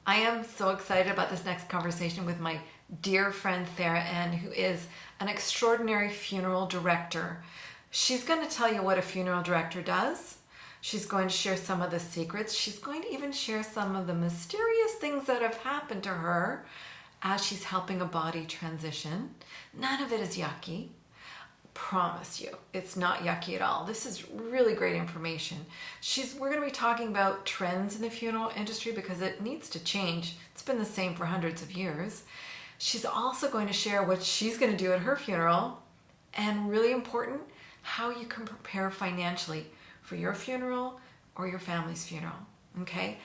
I am so excited about this next conversation with my dear friend Thera Ann, who is an extraordinary funeral director. She's going to tell you what a funeral director does. She's going to share some of the secrets. She's going to even share some of the mysterious things that have happened to her as she's helping a body transition. None of it is yucky. Promise you, it's not yucky at all. This is really great information. We're going to be talking about trends in the funeral industry because it needs to change. It's been the same for hundreds of years. She's also going to share what she's going to do at her funeral, and really important, how you can prepare financially for your funeral or your family's funeral. Okay?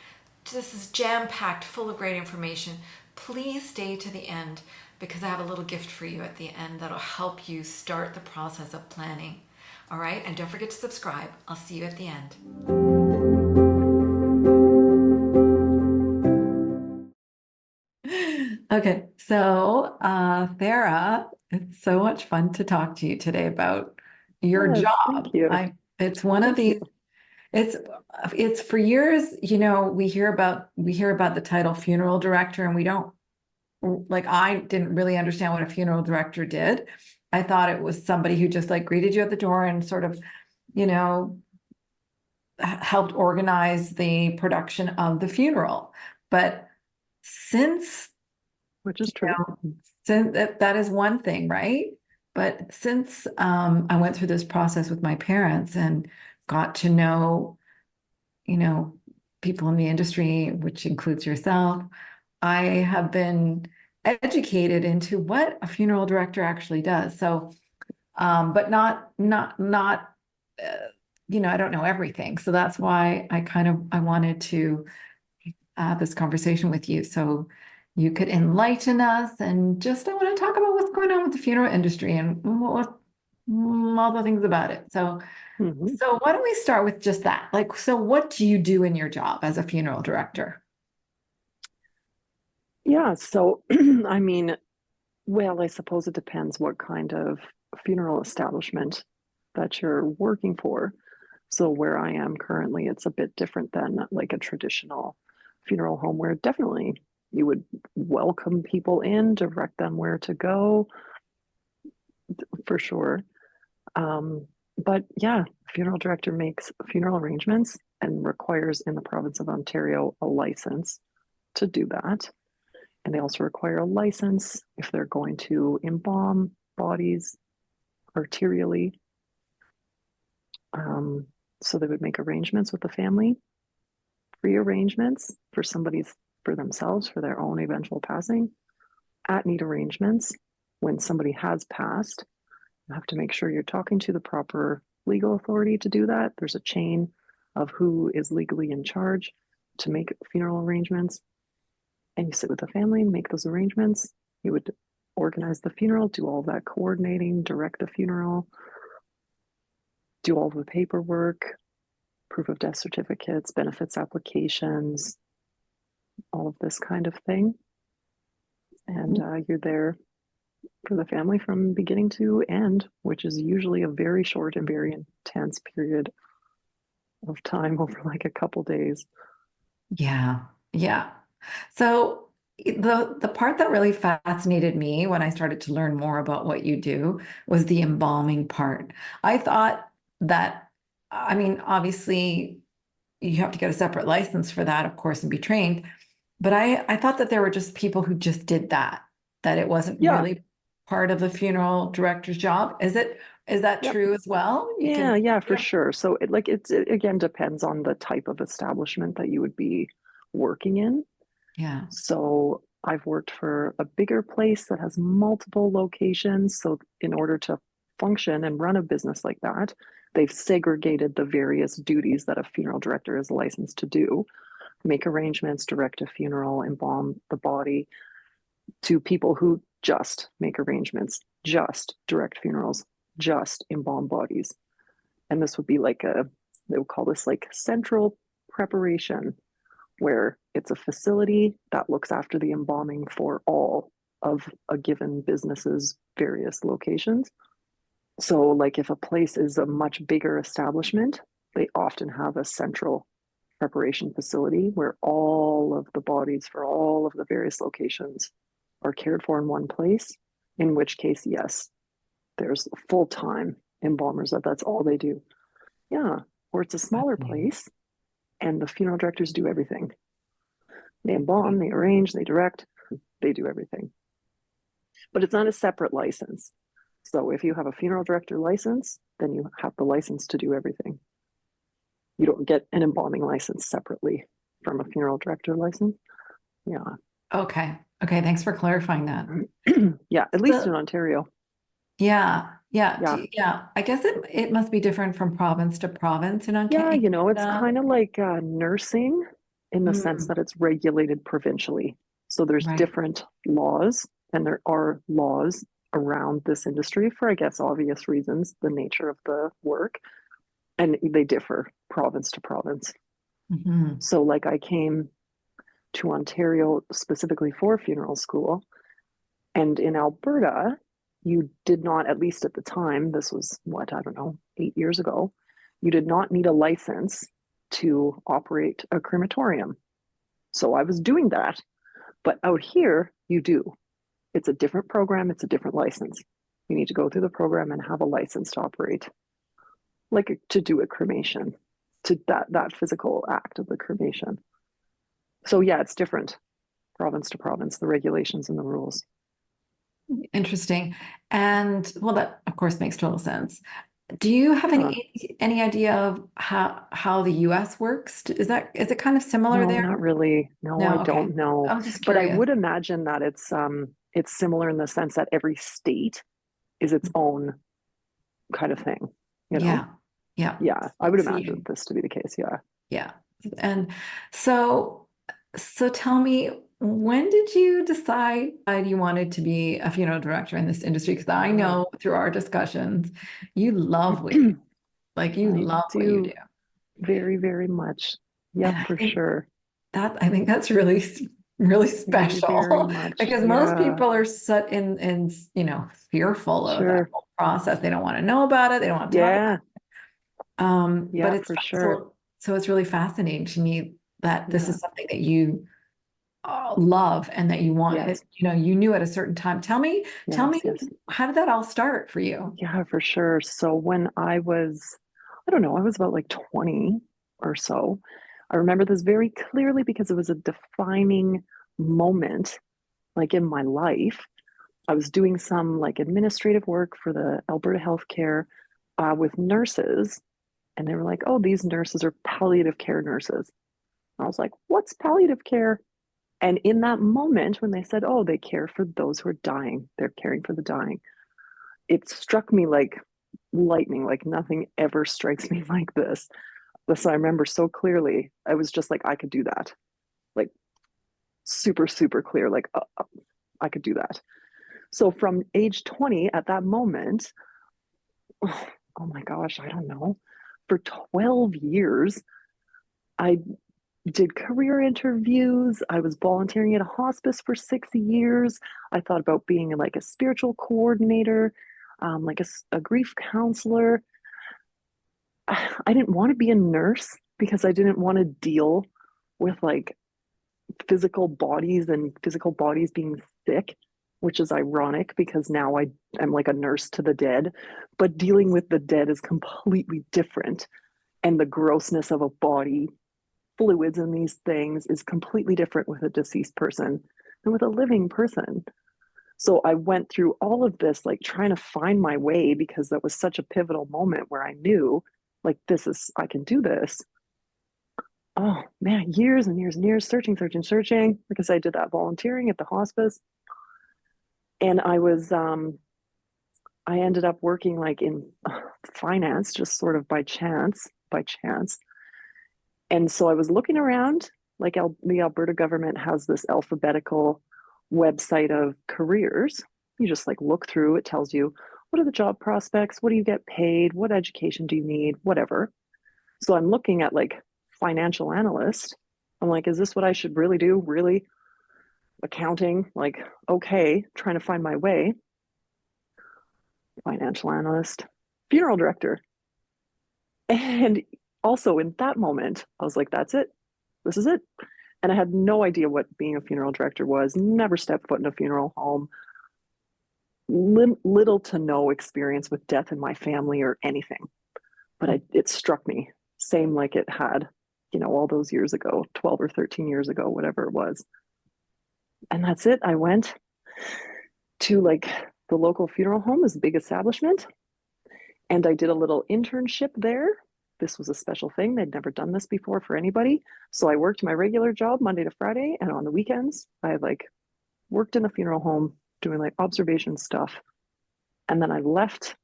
This is jam-packed, full of great information. Please stay to the end because I have a little gift for you at the end that'll help you start the process of planning. All right? And don't forget to subscribe. I'll see you at the end. Okay, so Thera, it's so much fun to talk to you today about your Yes, job. thank you. It's one of Thank you. these. It's it's for years, we hear about the title funeral director, and we don't like I didn't really understand what a funeral director did. I thought it was somebody who just like greeted you at the door and sort of, you know, helped organize the production of the funeral. But since Which is you true. since that is one thing, right? But since I went through this process with my parents and got to know, you know, people in the industry, which includes yourself, I have been educated into what a funeral director actually does. So, but not, uh, I don't know everything. So that's why I wanted to have this conversation with you. So you could enlighten us and just, I want to talk about what's going on with the funeral industry and all the things about it. So, hmm so why don't we start with just that? Like, so what do you do in your job as a funeral director? Yeah, so I mean, well, I suppose it depends what kind of funeral establishment that you're working for. So where I am currently, it's a bit different than like a traditional funeral home where definitely you would welcome people in, direct them where to go, for sure. Um, but yeah, funeral director makes funeral arrangements and requires in the province of Ontario a license to do that. And they also require a license if they're going to embalm bodies arterially. Um, so they would make arrangements with the family, pre-arrangements for somebody's for themselves for their own eventual passing, at need arrangements when somebody has passed. You have to make sure you're talking to the proper legal authority to do that. There's a chain of who is legally in charge to make funeral arrangements. And you sit with the family, make those arrangements. You would organize the funeral, do all that coordinating, direct the funeral, do all the paperwork, proof of death certificates, benefits applications, all of this kind of thing. And you're there for the family from beginning to end, which is usually a very short and very intense period of time over like a couple days. Yeah, yeah. So the part that really fascinated me when I started to learn more about what you do was the embalming part. I thought that, I mean, obviously you have to get a separate license for that, of course, and be trained. But I thought that there were just people who just did that it wasn't Yeah, really part of the funeral director's job. Is that yep. true as well? You Yeah, can, yeah, for yeah, sure. So it again depends on the type of establishment that you would be working in. yeah. So I've worked for a bigger place that has multiple locations. So in order to function and run a business like that, they've segregated the various duties that a funeral director is licensed to do, make arrangements, direct a funeral, embalm the body, to people who just make arrangements, just direct funerals, just embalm bodies. And this would be like they would call this like central preparation, where it's a facility that looks after the embalming for all of a given business's various locations. So, like if a place is a much bigger establishment, they often have a central preparation facility where all of the bodies for all of the various locations are cared for in one place, in which case, yes, there's full-time embalmers that's all they do. Yeah. Or it's a smaller Fascinating. place and the funeral directors do everything. They embalm, they arrange, they direct, they do everything. But it's not a separate license. So if you have a funeral director license, then you have the license to do everything. You don't get an embalming license separately from a funeral director license. Yeah. Okay. Okay. Thanks for clarifying that. Yeah, at least in So, Ontario. yeah. Yeah. Yeah. Yeah. I guess it must be different from province to province in Yeah, in it's Canada. kind of like nursing in the sense Mm, that it's regulated provincially. So there's right. different laws, and there are laws around this industry for, I guess, obvious reasons, the nature of the work, and they differ province to province. Mhm. So, like, I came to Ontario specifically for funeral school, and in Alberta, you did not, at least at the time, this was what, I don't know, 8 years ago, you did not need a license to operate a crematorium. So I was doing that. But out here, you do. It's a different program, it's a different license. You need to go through the program and have a license to operate, like to do a cremation, to that physical act of the cremation. So yeah, it's different province to province, the regulations and the rules. Interesting. And well, that of course makes total sense. Do you have Yeah. any idea of how the US works? Is it kind of similar No, there? not really. No, I No, okay. don't know. I was just But I curious. would imagine that it's similar in the sense that every state is its own kind of thing, you know? Yeah. Yeah. Yeah, I would So imagine you, this to be the case. Yeah. yeah. And so so tell me, when did you decide that you wanted to be a funeral director in this industry? Because I Uh, know through our discussions, you love what you like you I love what you do. do very, very much. And Yep, for sure. I think that's really really Very, very special much. because most Yeah, people are set in fearful of that sure. whole process. They don't want to know about it. They don't want to talk about Yeah, it. But yeah, for sure. so it's really fascinating to me that this Yeah, is something that you love and that you want it, yes, you knew at a certain time. Tell yes, me, yes. how did that all start for you? Yeah, for sure. So when I was, I don't know, I was about like 20 or so. I remember this very clearly because it was a defining moment, like in my life. I was doing some like administrative work for the Alberta Healthcare with nurses, and they were like, "Oh, these nurses are palliative care nurses." I was like, "What's palliative care?" And in that moment, when they said, "Oh, they care for those who are dying, they're caring for the dying," it struck me like lightning, like nothing ever strikes me like this. So I remember so clearly, I was just like, I could do that. Like super, super clear, like I could do that. So from age 20 at that moment, oh my gosh, I don't know, for 12 years, I did career interviews. I was volunteering at a hospice for 6 years. I thought about being like a spiritual coordinator, like a grief counselor. I didn't want to be a nurse because I didn't want to deal with like physical bodies and physical bodies being sick, which is ironic because now I'm like a nurse to the dead, but dealing with the dead is completely different. And the grossness of a body, fluids in these things is completely different with a deceased person than with a living person. So I went through all of this, like trying to find my way because that was such a pivotal moment where I knew, like, I can do this. Oh man, years and years and years searching, searching, searching because I did that volunteering at the hospice. And I ended up working like in finance just sort of by chance. And so I was looking around, like the Alberta government has this alphabetical website of careers. You just like look through, it tells you what are the job prospects, what do you get paid, what education do you need, whatever. So I'm looking at like financial analyst. I'm like, is this what I should really do? Really? Accounting? Like, okay, trying to find my way. Financial analyst, funeral director. And also in that moment, I was like, that's it. This is it. And I had no idea what being a funeral director was, never stepped foot in a funeral home, little to no experience with death in my family or anything. But it struck me, same like it had, all those years ago, 12 or 13 years ago, whatever it was. And that's it. I went to like the local funeral home, is a big establishment. And I did a little internship there. This was a special thing. They'd never done this before for anybody. So I worked my regular job Monday to Friday. And on the weekends, I like worked in a funeral home doing like observation stuff. And then I left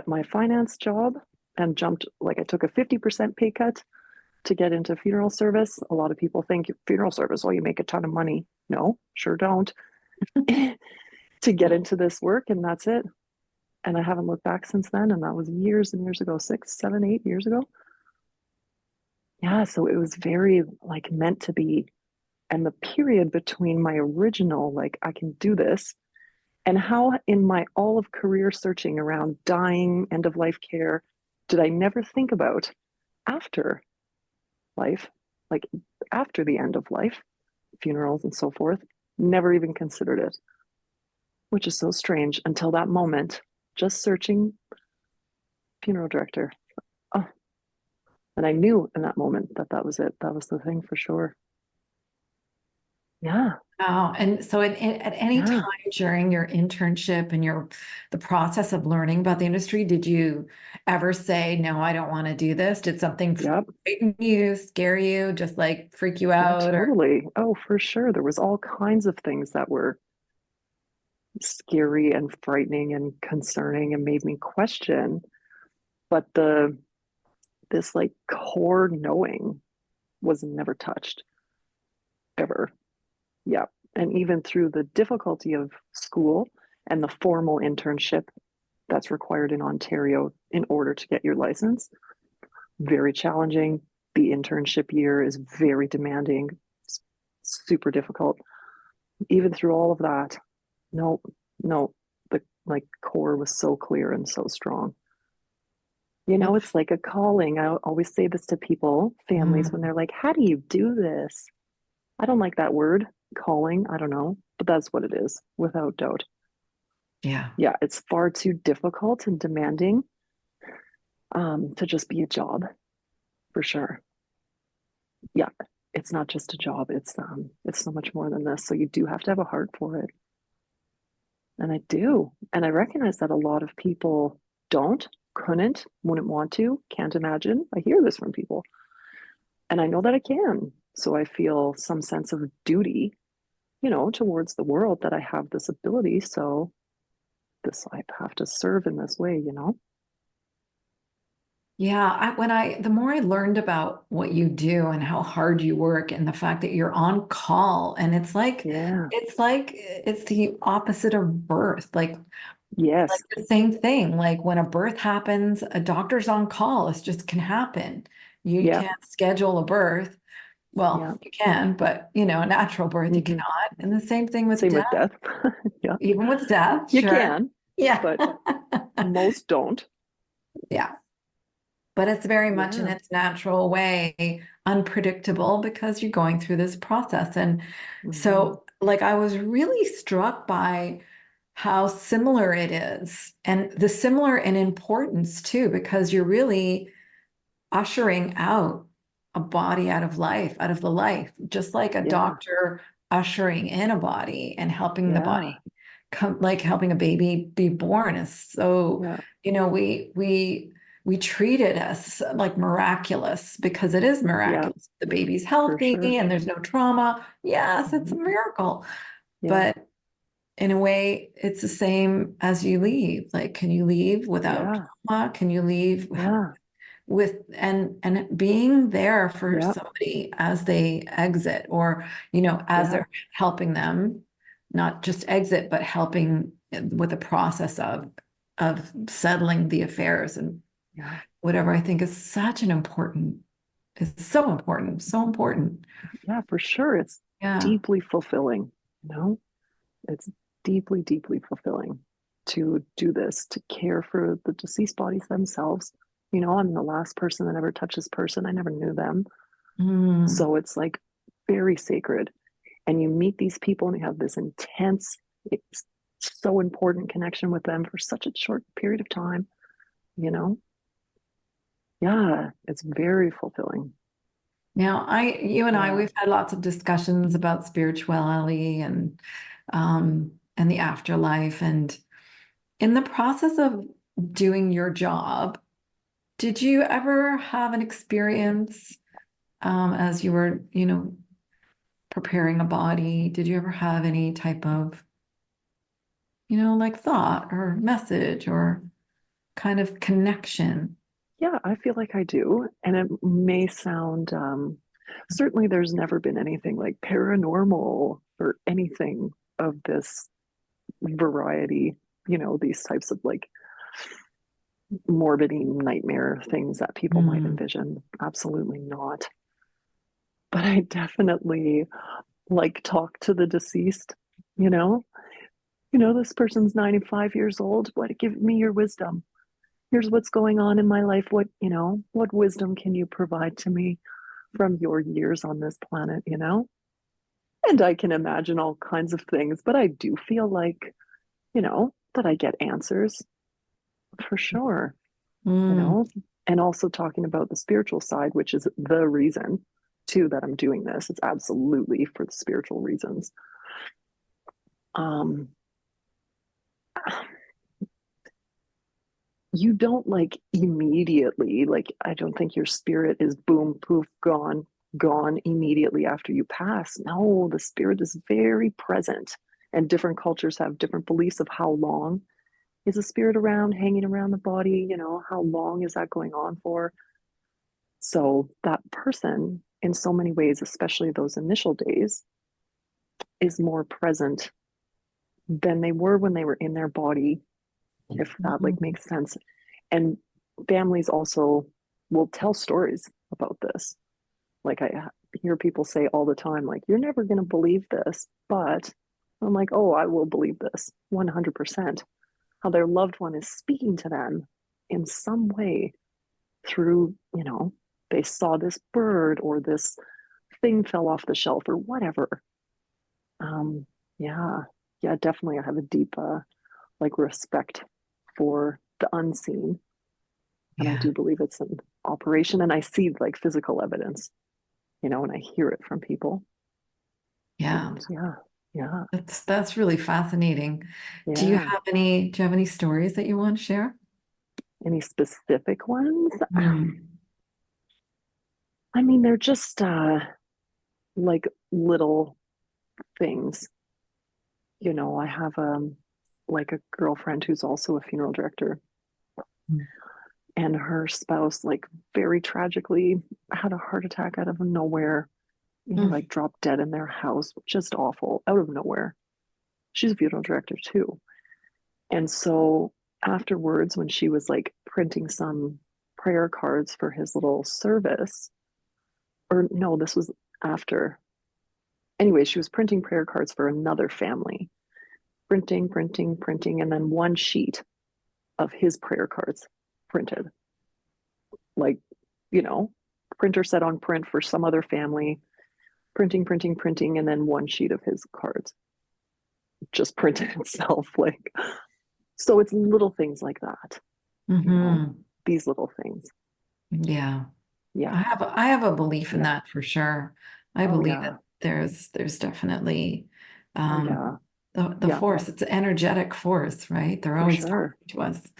my finance job and jumped, like I took a 50% pay cut to get into funeral service. A lot of people think funeral service, well, you make a ton of money. No, sure don't. To get into this work, and that's it. And I haven't looked back since then. And that was years and years ago, 6, 7, 8 years ago. Yeah, so it was very like meant to be. And the period between my original, like, I can do this, and how in my all of career searching around dying, end of life care, did I never think about after life, like after the end of life, funerals and so forth, never even considered it, which is so strange until that moment, just searching funeral director. Oh, and I knew in that moment that that was it. That was the thing for sure. Yeah. Oh, and so at any Yeah. time during your internship and the process of learning about the industry, did you ever say, no, I don't want to do this? Did something Yep. frighten you, scare you, just like freak you Yeah, out? Or totally. Oh, for sure. There was all kinds of things that were scary and frightening and concerning and made me question. But this like core knowing was never touched ever. Yeah. And even through the difficulty of school and the formal internship that's required in Ontario in order to get your license, very challenging. The internship year is very demanding, super difficult. Even through all of that, no, no, the like core was so clear and so strong. It's like a calling. I always say this to people, families, when Mm, they're like, how do you do this? I don't like that word, calling. I don't know, but that's what it is, without doubt. yeah. Yeah, it's far too difficult and demanding to just be a job, for sure. Yeah, it's not just a job. It's so much more than this. So you do have to have a heart for it. And I do. And I recognize that a lot of people don't, couldn't, wouldn't want to, can't imagine. I hear this from people. And I know that I can. So I feel some sense of duty, towards the world, that I have this ability. So I have to serve in this way. Yeah, the more I learned about what you do and how hard you work and the fact that you're on call, and Yeah. it's the opposite of birth. Like Yes. the same thing. Like when a birth happens, a doctor's on call. It just can happen. You Yeah. can't schedule a birth. Yeah. Well, you can, but a natural birth you Hmm. cannot. And the same thing with Same death, with death. Yeah. even with death, You sure. can, Yeah. but most don't. Yeah. But it's very much in Yeah. its natural way, unpredictable because you're going through this process. And Hmm. so, like, I was really struck by how similar it is, and the similar in importance too, because you're really ushering out a body out of life, out of the life, just like a Yeah. doctor ushering in a body and helping the Yeah. body come, like helping a baby be born is so, Yeah. we treat it as like miraculous because it is Yeah. miraculous. The baby's For healthy sure. and there's no trauma. Yes, it's a Mhm. miracle. Yeah. But in a way, it's the same as you leave. Like, can you leave without Yeah. trauma? Can you leave Yeah. with and being there for Yeah. somebody as they exit, or as Yeah. they're helping them not just exit but helping with the process of settling the affairs and Yeah. whatever. I think is such an important, it's so important, so important. Yeah. For sure. It's Yeah. deeply fulfilling. You know, it's deeply, deeply fulfilling to do this, to care for the deceased bodies themselves, You know, I'm the last person that ever touched this person. I never knew them. Mm. So it's like very sacred. And you meet these people and you have this intense, it's so important connection with them for such a short period of time, you know? Yeah, it's very fulfilling. Now, you and I, Yeah. we've had lots of discussions about spirituality and the afterlife. And in the process of doing your job, did you ever have an experience as you were, preparing a body? Did you ever have any type of, like thought or message or kind of connection? Yeah, I feel like I do. And it may sound, certainly there's never been anything like paranormal or anything of this variety, you know, these types of like morbid nightmare things that people might Mm. envision. Absolutely not. But I definitely like talk to the deceased, you know? You know, this person's 95 years old. What give me your wisdom? Here's what's going on in my life. What, you know, what wisdom can you provide to me from your years on this planet, you know? And I can imagine all kinds of things, but I do feel like, you know, that I get answers for sure, you Mm. know? And also talking about the spiritual side, which is the reason too that I'm doing this. It's absolutely for the spiritual reasons. Um, you don't like immediately, like, I don't think your spirit is boom, poof, gone immediately after you pass. No, the spirit is very present, and different cultures have different beliefs of how long is a spirit around, hanging around the body, you know, how long is that going on for? So that person, in so many ways, especially those initial days, is more present than they were when they were in their body, if that like Mm. makes sense. And families also will tell stories about this. Like I hear people say all the time, like, you're never going to believe this. But I'm like, oh, I will believe this 100%. How their loved one is speaking to them in some way through, you know, they saw this bird or this thing fell off the shelf or whatever. Um, yeah, yeah, definitely. I have a deep, like respect for the unseen. And I Yeah. do believe it's an operation. And I see like physical evidence, you know, and I hear it from people. Yeah. And yeah, yeah, That's really fascinating. yeah. Do you have any stories that you want to share? Any specific ones? Mm. I mean, they're just like little things. You know, I have like a girlfriend who's also a funeral director, and her spouse like very tragically had a heart attack out of nowhere. He Mm. like dropped dead in their house, just awful, out of nowhere. She's a funeral director too. And so afterwards, when she was like printing some prayer cards for his little service, or no, this was after. Anyway, she was printing prayer cards for another family, printing, printing, printing, and then one sheet of his prayer cards printed. Like, you know, printer set on print for some other family, printing, printing, printing, and then one sheet of his cards just printed itself. Like, so it's little things like that, you know, Hmm. these little things. Yeah. Yeah. I have a belief in Yeah. that for sure. I Oh, believe yeah. that there's definitely Oh, um yeah. the Yeah, force. It's an energetic force, right? They're for always talking sure. to us,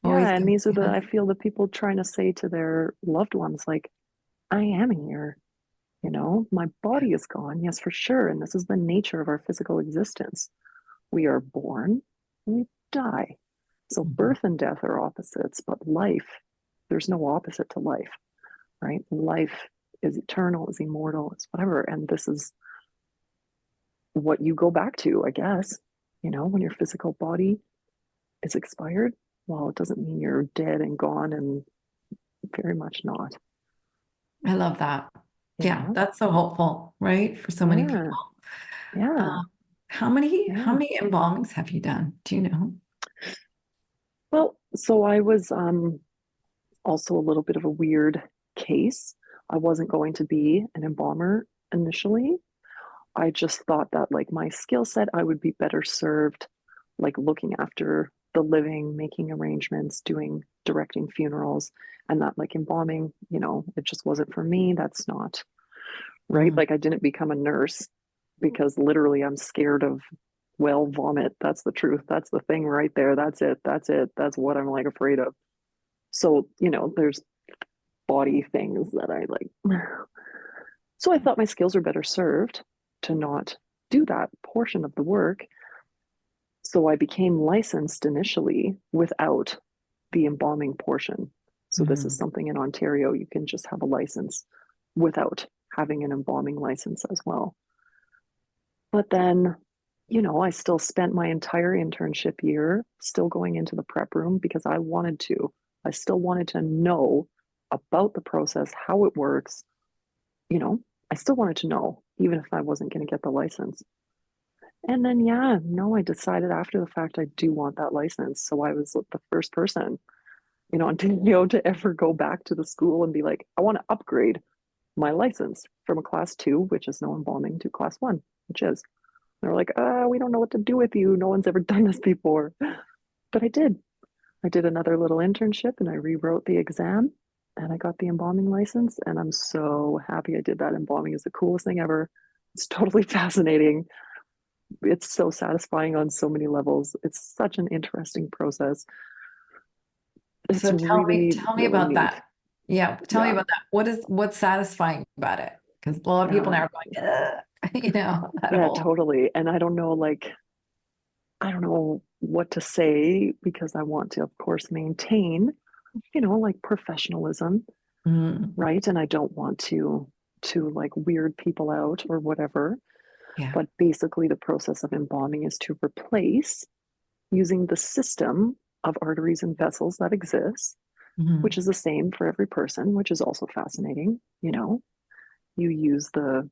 Yeah. always And these are guiding the, us. I feel the people trying to say to their loved ones, like, I am here, you know, my body is gone. Yes, for sure. And this is the nature of our physical existence. We are born and we die. So Mhm. birth and death are opposites, but life, there's no opposite to life, right? Life is eternal, is immortal, is whatever. And this is what you go back to, I guess, you know, when your physical body is expired. Well, it doesn't mean you're dead and gone, and very much not, I love that. you Yeah, know? that's so hopeful, right? For so many Yeah, people. yeah, How yeah. many embalmings have you done? Do you know? Well, so I was also a little bit of a weird case. I wasn't going to be an embalmer initially. I just thought that like my skill set, I would be better served like looking after the living, making arrangements, doing directing funerals, and that like embalming, you know, it just wasn't for me. That's not right. Mm. Like I didn't become a nurse because literally I'm scared of well vomit. That's the truth. That's the thing right there. That's it. That's it. That's what I'm like afraid of. So, you know, there's body things that I like. So I thought my skills are better served to not do that portion of the work. So I became licensed initially without the embalming portion. So this is Mm. something in Ontario, you can just have a license without having an embalming license as well. But then, you know, I still spent my entire internship year still going into the prep room because I wanted to. I still wanted to know about the process, how it works. You know, I still wanted to know, even if I wasn't going to get the license. And then, yeah, no, I decided after the fact I do want that license. So I was the first person, you know, Ontario to ever go back to the school and be like, I want to upgrade my license from a class two, which is no embalming, to class one, which is. They're like, we don't know what to do with you. No one's ever done this before. But I did. I did another little internship and I rewrote the exam and I got the embalming license. And I'm so happy I did that. Embalming is the coolest thing ever. It's totally fascinating. It's so satisfying on so many levels. It's such an interesting process. It's So really, tell me really about neat. that. Yeah, tell me Yeah. about that. What's satisfying about it? Because a lot of people Yeah. now are going, "Ugh," you know, that Yeah, whole. totally. And I don't know, like, I don't know what to say because I want to, of course, maintain, you know, like professionalism, Mm. right? And I don't want to like weird people out or whatever. Yeah. But basically the process of embalming is to replace using the system of arteries and vessels that exists, which Mhm. is the same for every person, which is also fascinating. You know, you use the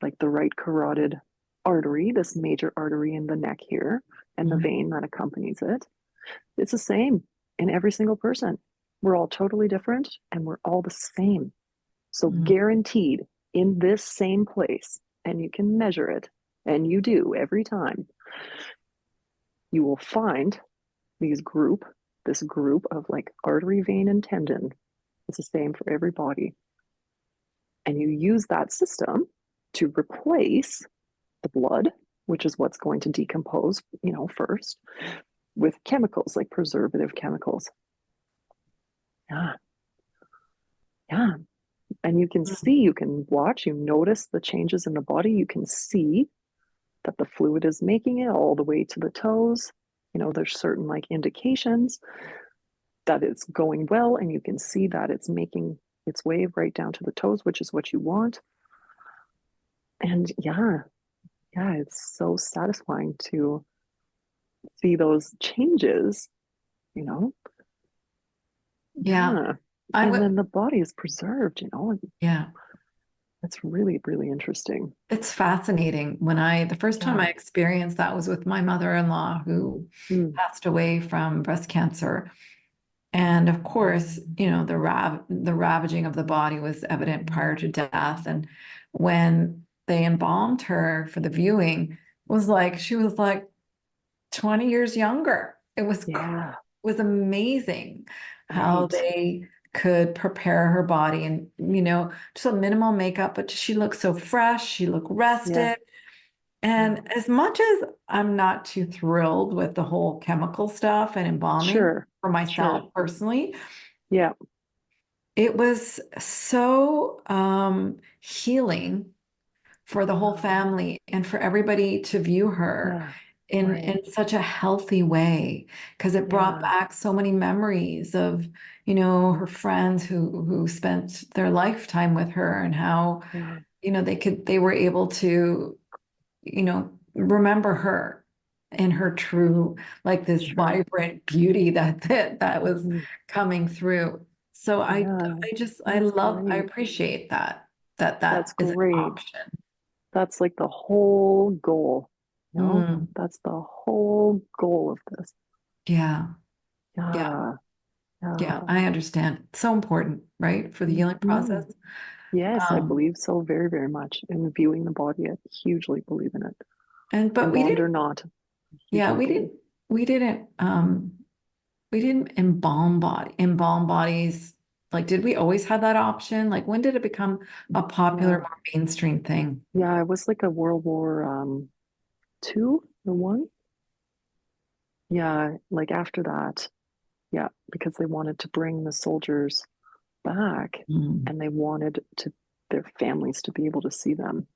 like the right carotid artery, this major artery in the neck here, and the Mhm. vein that accompanies it. It's the same in every single person. We're all totally different and we're all the same. So, Mhm. guaranteed in this same place, and you can measure it, and you do every time, you will find this group of like artery, vein, and tendon. It's the same for every body. And you use that system to replace the blood, which is what's going to decompose, you know, first, with chemicals like preservative chemicals. Yeah, yeah. And you can see, you can watch, you notice the changes in the body. You can see that the fluid is making it all the way to the toes. You know, there's certain like indications that it's going well, and you can see that it's making its way right down to the toes, which is what you want. And yeah, yeah, it's so satisfying to see those changes, you know? Yeah. Yeah. I And would, then the body is preserved, you know? yeah. It's really, really interesting. It's fascinating. The first time Yeah. I experienced that was with my mother-in-law who Mm. passed away from breast cancer. And of course, you know, the ravaging of the body was evident prior to death. And when they embalmed her for the viewing, it was like she was like 20 years younger. Yeah. Was amazing how Right. they could prepare her body and, you know, just a minimal makeup, but she looked so fresh, she looked Yeah. rested. Yeah. And as much as I'm not too thrilled with the whole chemical stuff and embalming Sure. for Sure. myself personally, Yeah. it was so healing for the whole Yeah. family and for everybody to view her Yeah. in Right. such a healthy way because it brought Yeah. back so many memories of, you know, her friends who spent their lifetime with her and how, Yeah. you know, they were able to, you know, remember her in her true, like this Sure. vibrant beauty that was Mhm. coming through. So Yeah. That's I great. appreciate That's that is an great. option. That's like the whole goal. You know, Mm, that's the whole goal of this. yeah, yeah. Yeah. Yeah, Yeah. I understand. So important, right? For the healing process. Mhm. Yes, I Um, believe so very, very much in viewing the body. I hugely believe in it. and but we Embalmed didn't, or not, yeah, hugely believe. we didn't we didn't embalm bodies. Like, did we always have that option? Like, when did it become a popular, Yeah. more mainstream thing? Yeah, it was like a World War two or one. Yeah, like after that. Yeah, because they wanted to bring the soldiers back Mm. and they wanted to their families to be able to see them.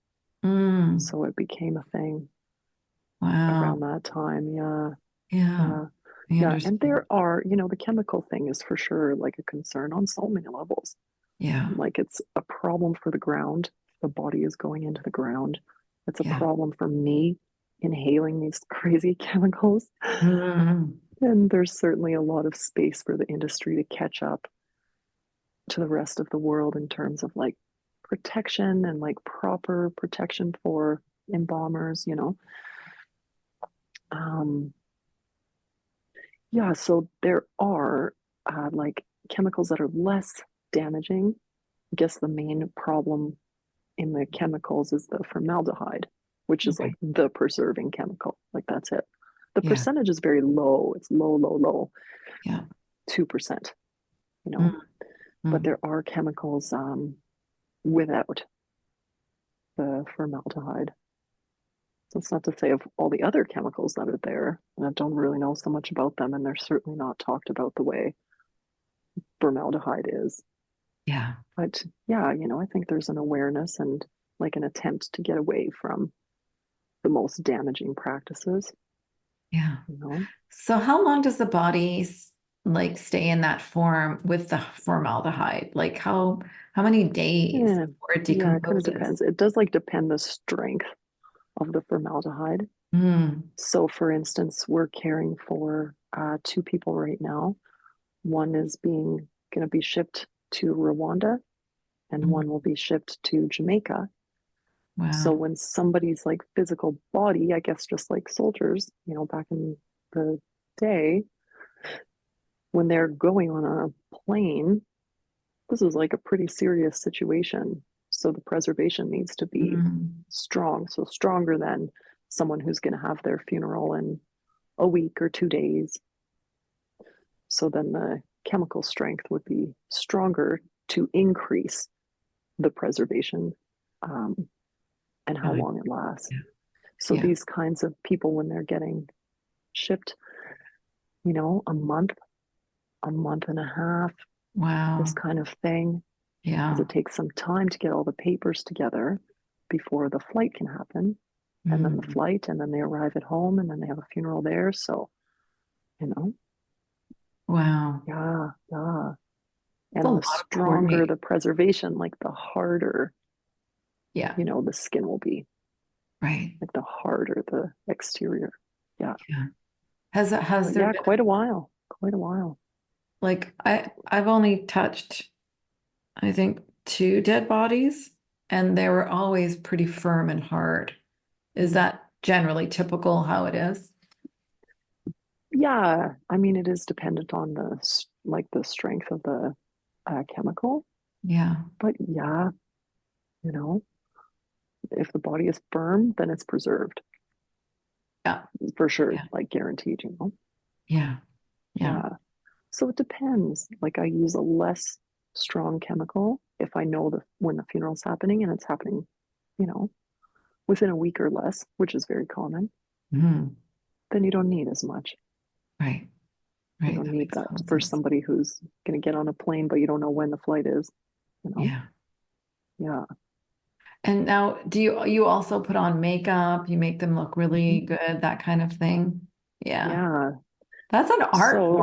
Mm. So it became a thing Wow. around that time. Yeah. Yeah, Yeah. I Yeah. And understand. there are, the chemical thing is for sure like a concern on so many levels. Yeah, Like it's a problem for the ground. The body is going into the ground. It's a yeah. problem for me inhaling these crazy chemicals. Mm. And there's certainly a lot of space for the industry to catch up to the rest of the world in terms of like protection and like proper protection for embalmers. Um, yeah, so there are like chemicals that are less damaging. I guess the main problem in the chemicals is the formaldehyde, which is like Okay. the preserving chemical. Like that's it. The Yeah, percentage is very low. It's low, low, low, yeah. 2%, you know. Mm. But Mm. there are chemicals without the formaldehyde. So it's not to say of all the other chemicals that are there, and I don't really know so much about them, and they're certainly not talked about the way formaldehyde is. Yeah, But yeah, I think there's an awareness and like an attempt to get away from the most damaging practices, yeah. you know? So how long does the body like stay in that form with the formaldehyde? Like how many days Yeah, before it yeah, it kind of decomposes? depends. It does like depend the strength of the formaldehyde. Mm. So for instance, we're caring for two people right now. One is being going to be shipped to Rwanda and Mm. one will be shipped to Jamaica. So Wow. when somebody's like physical body, I guess just like soldiers, back in the day, when they're going on a plane, this is like a pretty serious situation. So the preservation needs to be Mm. strong. So stronger than someone who's going to have their funeral in a week or 2 days. So then the chemical strength would be stronger to increase the preservation um, and how Really? long it lasts. Yeah. So Yeah. these kinds of people, when they're getting shipped, a month and a half, this Wow. kind of thing, because Yeah. it takes some time to get all the papers together before the flight can happen. And then the Mm. flight, and then they arrive at home, and then they have a funeral there. So, you know, Wow. yeah, yeah. It's a And the lot of stronger coordinating. the preservation, like the harder, Yeah. the skin will be, Right. like the harder the exterior. Yeah. Yeah. Has But there yeah, been quite a while, quite a while. like I've only touched I think two dead bodies and they were always pretty firm and hard. Is Mm. that generally typical how it is? Yeah, I mean, it is dependent on like the strength of the chemical, Yeah. but yeah, you know, if the body is firm, then it's preserved Yeah. for sure, Yeah. like guaranteed. Yeah. Yeah. Yeah. So it depends. Like I use a less strong chemical if I know when the funeral's happening and it's happening, you know, within a week or less, which is very common, Mhm. then you don't need as much. Right. You Right. don't That need makes that total for sense. somebody who's going to get on a plane, but you don't know when the flight is. Yeah. Yeah. And now, do you also put on makeup? You make them look Mhm. really good, that kind of thing? Yeah. Yeah. That's an art So,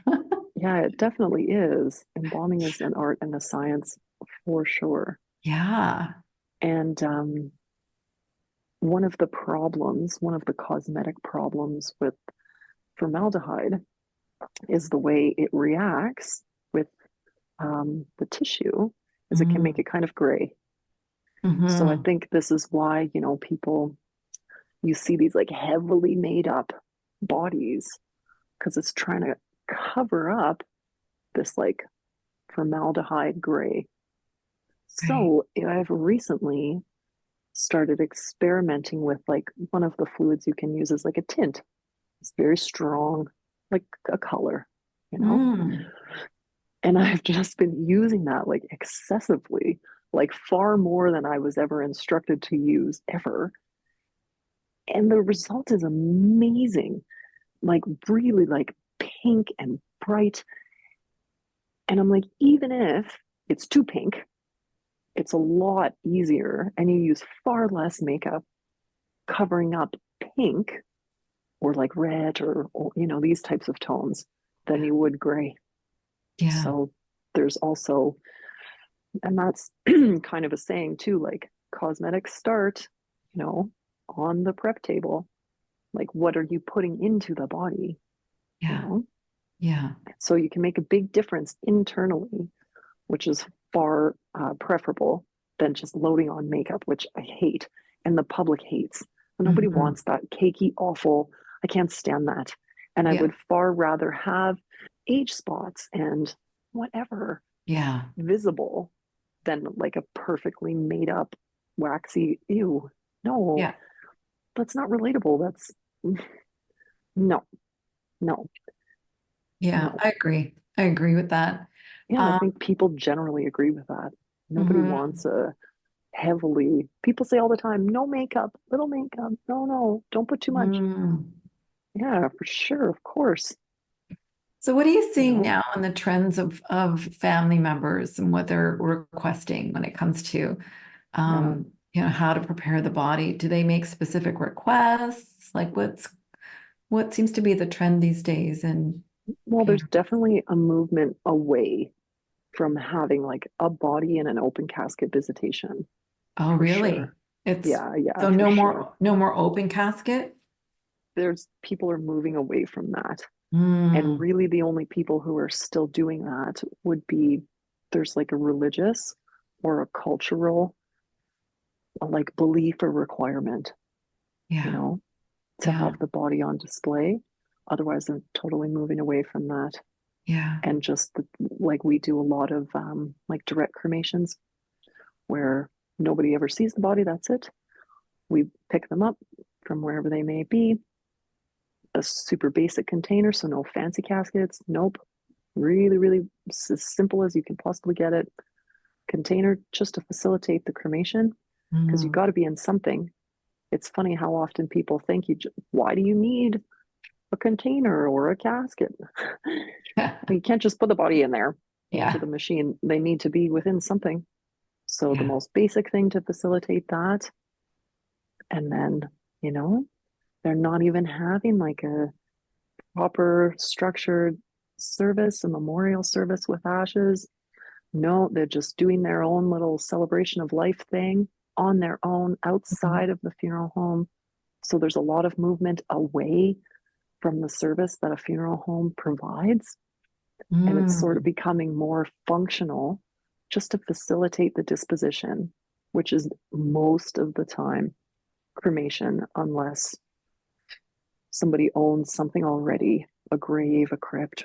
form. yeah, it definitely is. Embalming is an art and a science for sure. Yeah. And one of the cosmetic problems with formaldehyde is the way it reacts with the tissue, is it can make Mm. it kind of gray. So I Hmm. think this is why, you see these like heavily made up bodies because it's trying to cover up this like formaldehyde gray. Right. So I've recently started experimenting with like one of the fluids you can use as like a tint. It's very strong, like a color, you know? Mm. And I've just been using that like excessively, like far more than I was ever instructed to use ever. And the result is amazing, like really like pink and bright. And I'm like, even if it's too pink, it's a lot easier and you use far less makeup covering up pink or like red or you know, these types of tones than you would gray. Yeah. So there's also, and that's kind of a saying too, like cosmetics start, you know, on the prep table. Like, what are you putting into the body? You Yeah. know, Yeah. so you can make a big difference internally, which is far preferable than just loading on makeup, which I hate and the public hates. Nobody Mhm. wants that cakey, awful. I can't stand that. And I Yeah. would far rather have age spots and whatever Yeah. visible than like a perfectly made up waxy ew. No, Yeah. that's not relatable. That's no, no, Yeah. no. I agree. I agree with that. Yeah, and I Um, think people generally agree with that. Nobody mhm. wants a heavily, people say all the time, no makeup, little makeup. No, no, don't put too much. Mhm. Yeah, for sure, of course. So what are you You seeing know, now in the trends of family members and what they're requesting when it comes to yeah. how to prepare the body? Do they make specific requests? Like what seems to be the trend these days? And Well, yeah. there's definitely a movement away from having like a body in an open casket visitation, Oh, for really? sure. It's Yeah, so for sure. no more open casket? There's people are moving away from that. And Mm, really, the only people who are still doing that would be there's like a religious or a cultural, like belief or requirement, you yeah, know, to yeah, have the body on display. Otherwise, they're totally moving away from that. yeah. And just like we do a lot of like direct cremations where nobody ever sees the body. That's it. We pick them up from wherever they may be, a super basic container, so no fancy caskets. Nope. Really, really as simple as you can possibly get it. Container just to facilitate the cremation because you Mm. got to be in something. It's funny how often people think why do you need a container or a casket? You can't just put the body in there into Yeah, the machine. They need to be within something. So the yeah. most basic thing to facilitate that. And then, you know, they're not even having like a proper structured service, a memorial service with ashes. No, they're just doing their own little celebration of life thing on their own Mhm. outside of the funeral home. So there's a lot of movement away from the service that a funeral home provides. And it's sort of Mm. becoming more functional just to facilitate the disposition, which is most of the time cremation, unless somebody owns something already, a grave, a crypt,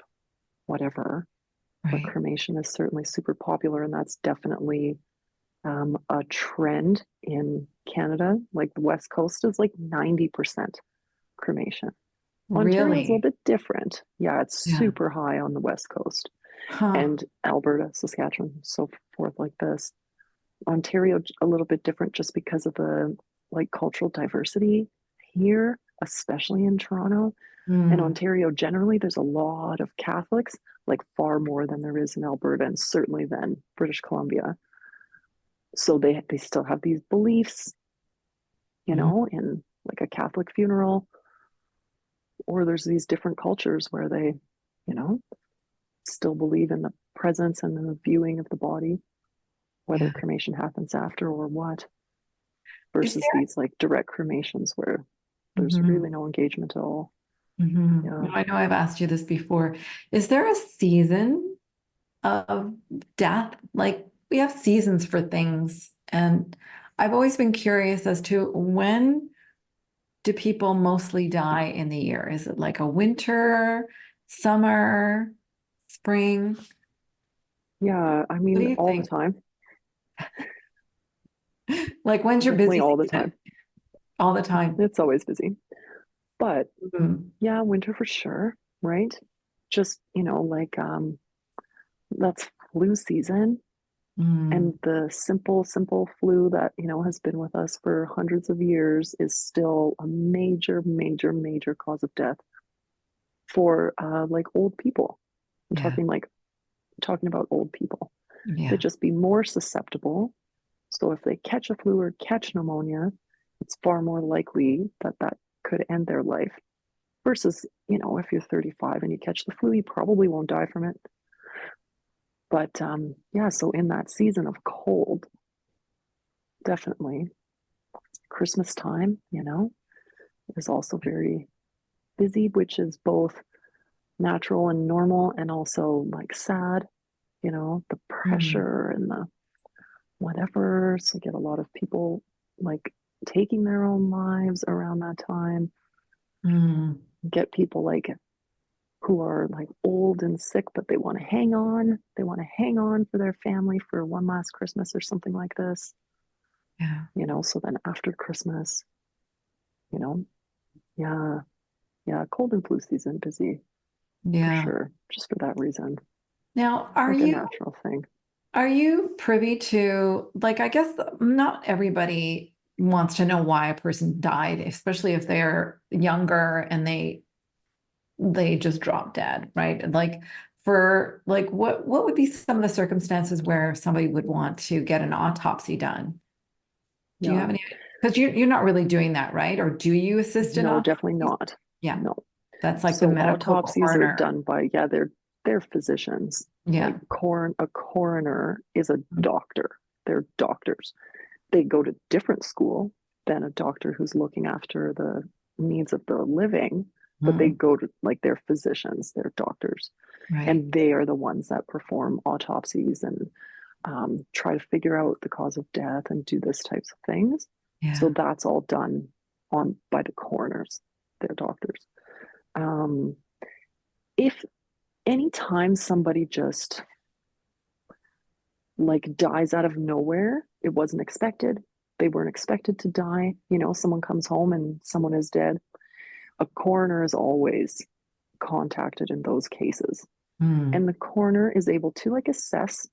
whatever. But Right. cremation is certainly super popular, and that's definitely a trend in Canada. Like the West Coast is like 90% cremation. Ontario is a little Really? bit different. Yeah, it's Yeah. super high on the West Coast Huh. and Alberta, Saskatchewan, so forth like this. Ontario a little bit different just because of the like cultural diversity here, especially in Toronto. In Mm. Ontario, generally, there's a lot of Catholics, like far more than there is in Alberta, and certainly than British Columbia. So they still have these beliefs, you Mm. know, in like a Catholic funeral, or there's these different cultures where they, you know, still believe in the presence and the viewing of the body, whether Yeah. cremation happens after or what, Is versus there? these like direct cremations where there's Mhm. really no engagement at all. No, Yeah. I know I've asked you this before. Is there a season of death? Like we have seasons for things, and I've always been curious as to when do people mostly die in the year? Is it like a winter, summer, spring? Yeah, I What do mean, you all the think? time, Like, when's your definitely busy all the season? time. All the time. It's always busy. But Mhm. yeah, winter for sure, right? Just, like that's flu season. And Mm. the simple flu that, has been with us for hundreds of years is still a major, major, major cause of death for like old people. I'm Yeah. talking about old people. They'd Yeah. just be more susceptible. So if they catch a flu or catch pneumonia, it's far more likely that that could end their life versus, if you're 35 and you catch the flu, you probably won't die from it. But yeah, so in that season of cold, definitely Christmas time, is also very busy, which is both natural and normal and also like sad, the Mm. pressure and the whatever. So get a lot of people like taking their own lives around that time. Mm. Get people like who are like old and sick, but they want to hang on. They want to hang on for their family for one last Christmas or something like this, Yeah. So then after Christmas, you know, yeah, yeah, cold and flu season busy for Yeah. sure, just for that reason. Now, It's like a natural thing. are you privy to, like, I guess not everybody wants to know why a person died, especially if they're younger and they just drop dead, right? Like for like what would be some of the circumstances where somebody would want to get an autopsy done? Do you Yeah. have any? Because you're not really doing that, right? Or do you assist in No, definitely autopsies? not. Yeah, No. that's like the So medical autopsies are coroner. done by, yeah, they're physicians. Like Yeah. a coroner is a doctor. They're doctors. They go to different school than a doctor who's looking after the needs of the living, but they Mm, go to like they're physicians, they're doctors, right. and they are the ones that perform autopsies and try to figure out the cause of death and do this types of things. So Yeah. that's all done on by the coroners. They're doctors. Um, if anytime somebody just like dies out of nowhere, it wasn't expected. They weren't expected to die. Someone comes home and someone is dead. A coroner is always contacted in those cases. Mm, And the coroner is able to like assess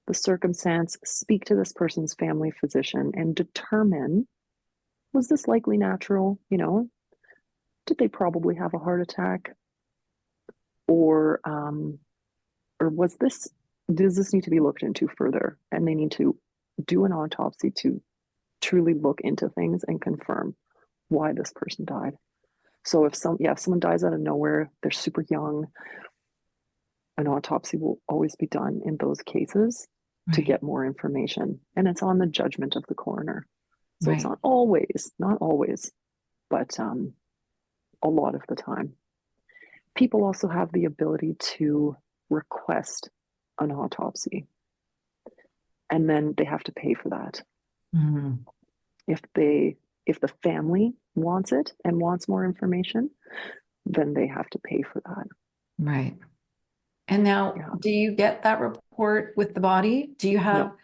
the circumstance, speak to this person's family physician, and determine, was this likely natural? Did they probably have a heart attack? Or or does this need to be looked into further? And they need to do an autopsy to truly look into things and confirm why this person died. So if someone dies out of nowhere, they're super young, an autopsy will always be done in those cases to right. get more information. And it's on the judgment of the coroner. So it's Right. not always, but a lot of the time. People also have the ability to request an autopsy, and then they have to pay for that. Mm, If if the family wants it and wants more information, then they have to pay for that. right. And now, Yeah. do you get that report with the body? Do you No. have,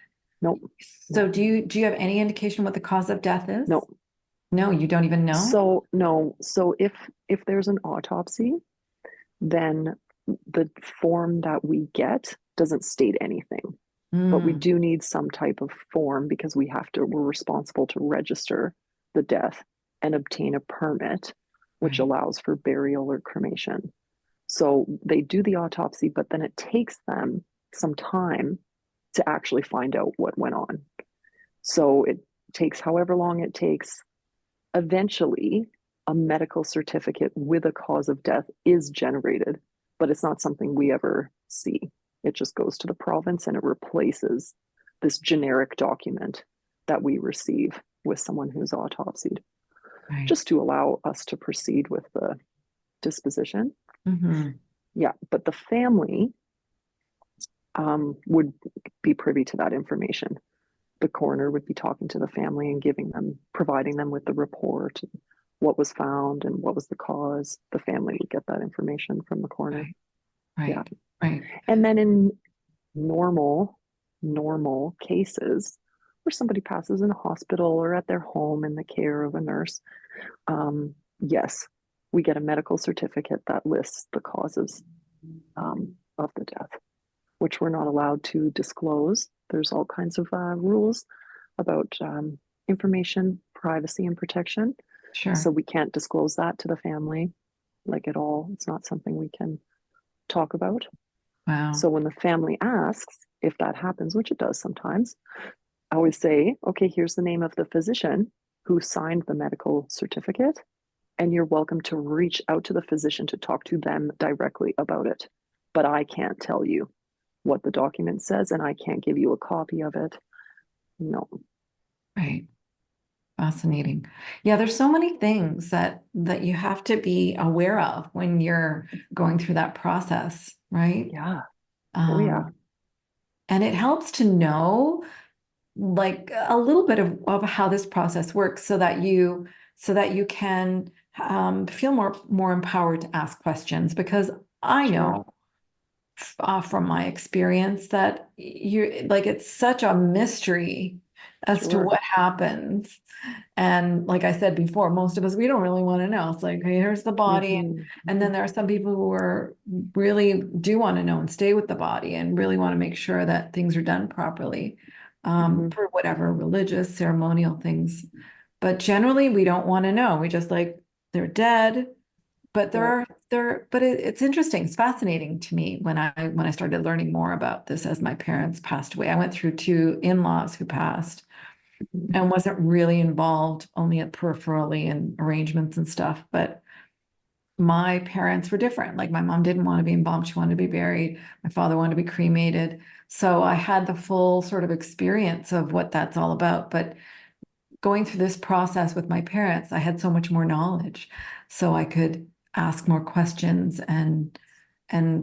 Nope. so No. do you have any indication what the cause of death is? No. No, you don't even know? So no. So if there's an autopsy, then the form that we get doesn't state anything. But we Mm, do need some type of form because we're responsible to register the death and obtain a permit, which right. allows for burial or cremation. So they do the autopsy, but then it takes them some time to actually find out what went on. So it takes however long it takes. Eventually, a medical certificate with a cause of death is generated, but it's not something we ever see. It just goes to the province and it replaces this generic document that we receive with someone who's autopsied, Right. just to allow us to proceed with the disposition. Mm-hmm. Yeah, but the family would be privy to that information. The coroner would be talking to the family and providing them with the report, what was found and what was the cause. The family would get that information from the coroner. Right. Yeah. Right. Right. And then in normal cases where somebody passes in a hospital or at their home in the care of a nurse, yes, we get a medical certificate that lists the causes of the death, which we're not allowed to disclose. There's all kinds of rules about information, privacy, and protection. Sure. So we can't disclose that to the family, like at all. It's not something we can talk about. Wow. So when the family asks if that happens, which it does sometimes, I always say, okay, here's the name of the physician who signed the medical certificate, and you're welcome to reach out to the physician to talk to them directly about it. But I can't tell you what the document says, and I can't give you a copy of it. No. Right. Fascinating. Yeah, there's so many things that you have to be aware of when you're going through that process, right? Yeah. Oh, yeah. And it helps to know like a little bit of how this process works so that you can feel more empowered to ask questions, because I know from my experience that you like it's such a mystery as to what happens. And like I said before, most of us, we don't really want to know. It's like, hey, here's the body. And then there are some people who are really do want to know and stay with the body and really want to make sure that things are done properly for whatever religious, ceremonial things. But generally, we don't want to know. We just like, they're dead. But it's interesting. It's fascinating to me when I started learning more about this as my parents passed away. I went through two in-laws who passed and wasn't really involved, only at peripherally in arrangements and stuff. But my parents were different. Like my mom didn't want to be embalmed. She wanted to be buried. My father wanted to be cremated. So I had the full sort of experience of what that's all about. But going through this process with my parents, I had so much more knowledge. So I could ask more questions and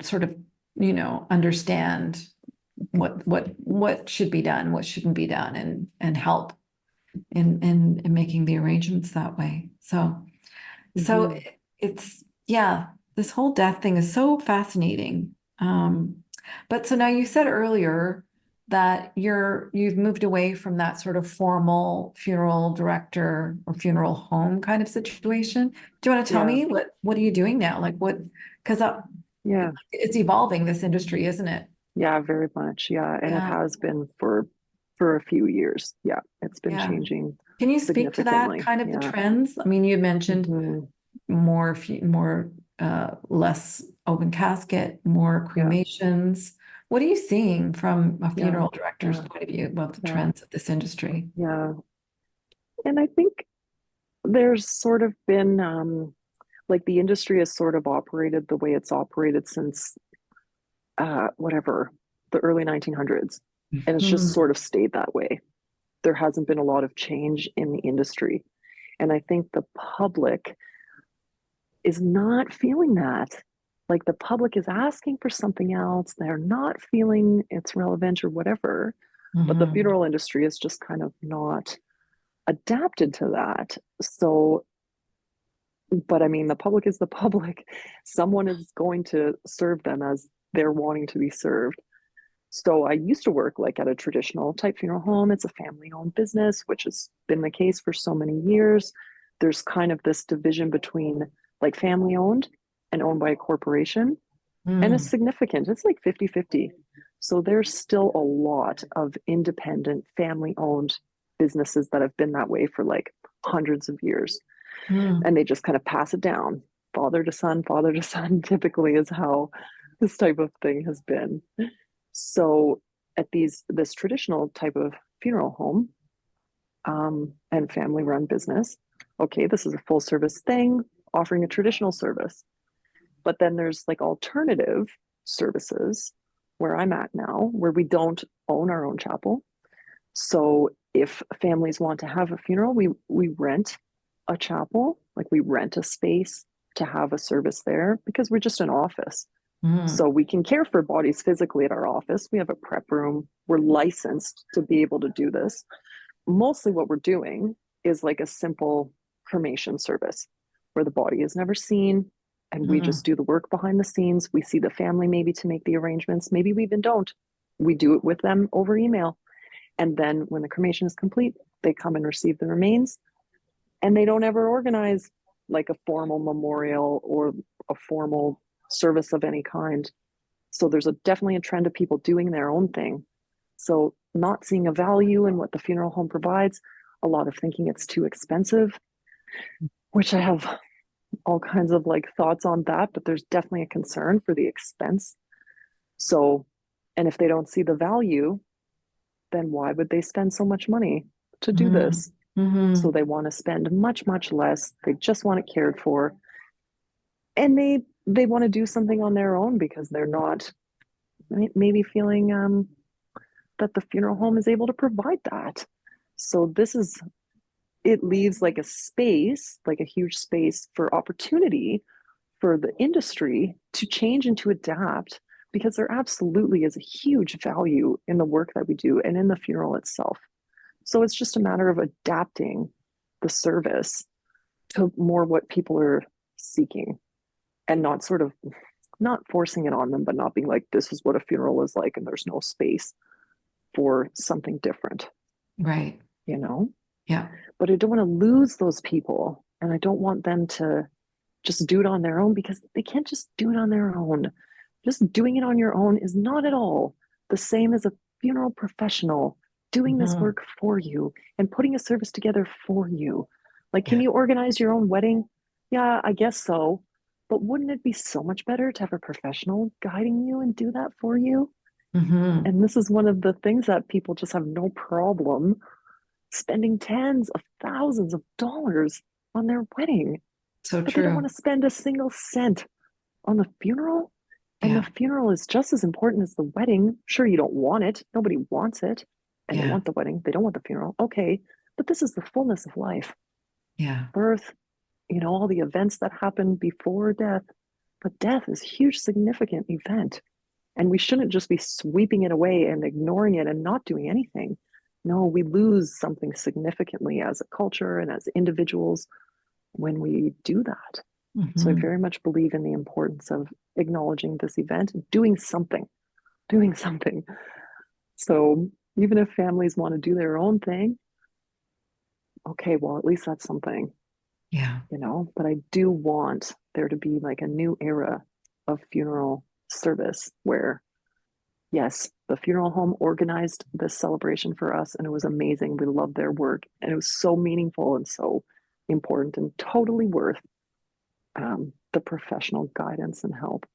sort of, understand what should be done, what shouldn't be done, and help in making the arrangements that way. So it's yeah, this whole death thing is so fascinating. But so now you said earlier that you've moved away from that sort of formal funeral director or funeral home kind of situation. Do you want to tell me what are you doing now? Like what? Because it's evolving, this industry, isn't it? Yeah, very much. Yeah, and it has been for a few years. Yeah, it's been changing. Can you speak to that kind of the trends? I mean, you mentioned more less open casket, more cremations. What are you seeing from a funeral director's point of view about the trends of this industry? Yeah, and I think there's sort of been like the industry has sort of operated the way it's operated since whatever, the early 1900s. And it's just sort of stayed that way. There hasn't been a lot of change in the industry. And I think the public is not feeling that. Like the public is asking for something else. They're not feeling it's relevant or whatever. But the funeral industry is just kind of not adapted to that. So, but I mean, the public is the public. Someone is going to serve them as they're wanting to be served. So I used to work like at a traditional type funeral home. It's a family owned business, which has been the case for so many years. There's kind of this division between like family owned and owned by a corporation. And it's significant. It's like 50-50. So there's still a lot of independent family owned businesses that have been that way for like hundreds of years. And they just kind of pass it down, father to son, typically is how this type of thing has been. So at this traditional type of funeral home and family run business, okay, this is a full service thing offering a traditional service. But then there's like alternative services where I'm at now, where we don't own our own chapel. So if families want to have a funeral, we rent a chapel, like we rent a space to have a service there because we're just an office. So we can care for bodies physically at our office. We have a prep room. We're licensed to be able to do this. Mostly what we're doing is like a simple cremation service where the body is never seen and we just do the work behind the scenes. We see the family maybe to make the arrangements. Maybe we even don't. We do it with them over email. And then when the cremation is complete, they come and receive the remains, and they don't ever organize like a formal memorial or a formal service of any kind. So there's definitely a trend of people doing their own thing. So not seeing a value in what the funeral home provides, a lot of thinking it's too expensive, which I have all kinds of like thoughts on that, but there's definitely a concern for the expense. So, and if they don't see the value, then why would they spend so much money to do this? So they want to spend much, much less. They just want it cared for. And they want to do something on their own because they're not maybe feeling that the funeral home is able to provide that. So it leaves like a space, like a huge space for opportunity for the industry to change and to adapt, because there absolutely is a huge value in the work that we do and in the funeral itself. So it's just a matter of adapting the service to more what people are seeking, and not sort of not forcing it on them, but not being like, this is what a funeral is like, and there's no space for something different, Right. you know? Yeah. But I don't want to lose those people, and I don't want them to just do it on their own, because they can't just do it on their own. Just doing it on your own is not at all the same as a funeral professional doing this Mhm. work for you and putting a service together for you. Like, can Yeah. you organize your own wedding? Yeah, I guess so. But wouldn't it be so much better to have a professional guiding you and do that for you? Hmm. And this is one of the things that people just have no problem spending tens of thousands of dollars on their wedding, So but they don't want true. to spend a single cent on the funeral. And the Yeah. funeral is just as important as the wedding. Sure, you don't want it. Nobody wants it. And they Yeah. want the wedding. They don't want the funeral. Okay. But this is the fullness of life: Yeah. birth, all the events that happen before death. But death is a huge, significant event. And we shouldn't just be sweeping it away and ignoring it and not doing anything. No, we lose something significantly as a culture and as individuals when we do that. So I Hmm. very much believe in the importance of acknowledging this event, doing something, doing something. So even if families want to do their own thing, okay, well, at least that's something, Yeah. But I do want there to be like a new era of funeral service where, yes, the funeral home organized this celebration for us, and it was amazing. We loved their work, and it was so meaningful and so important, and totally worth the professional guidance and help.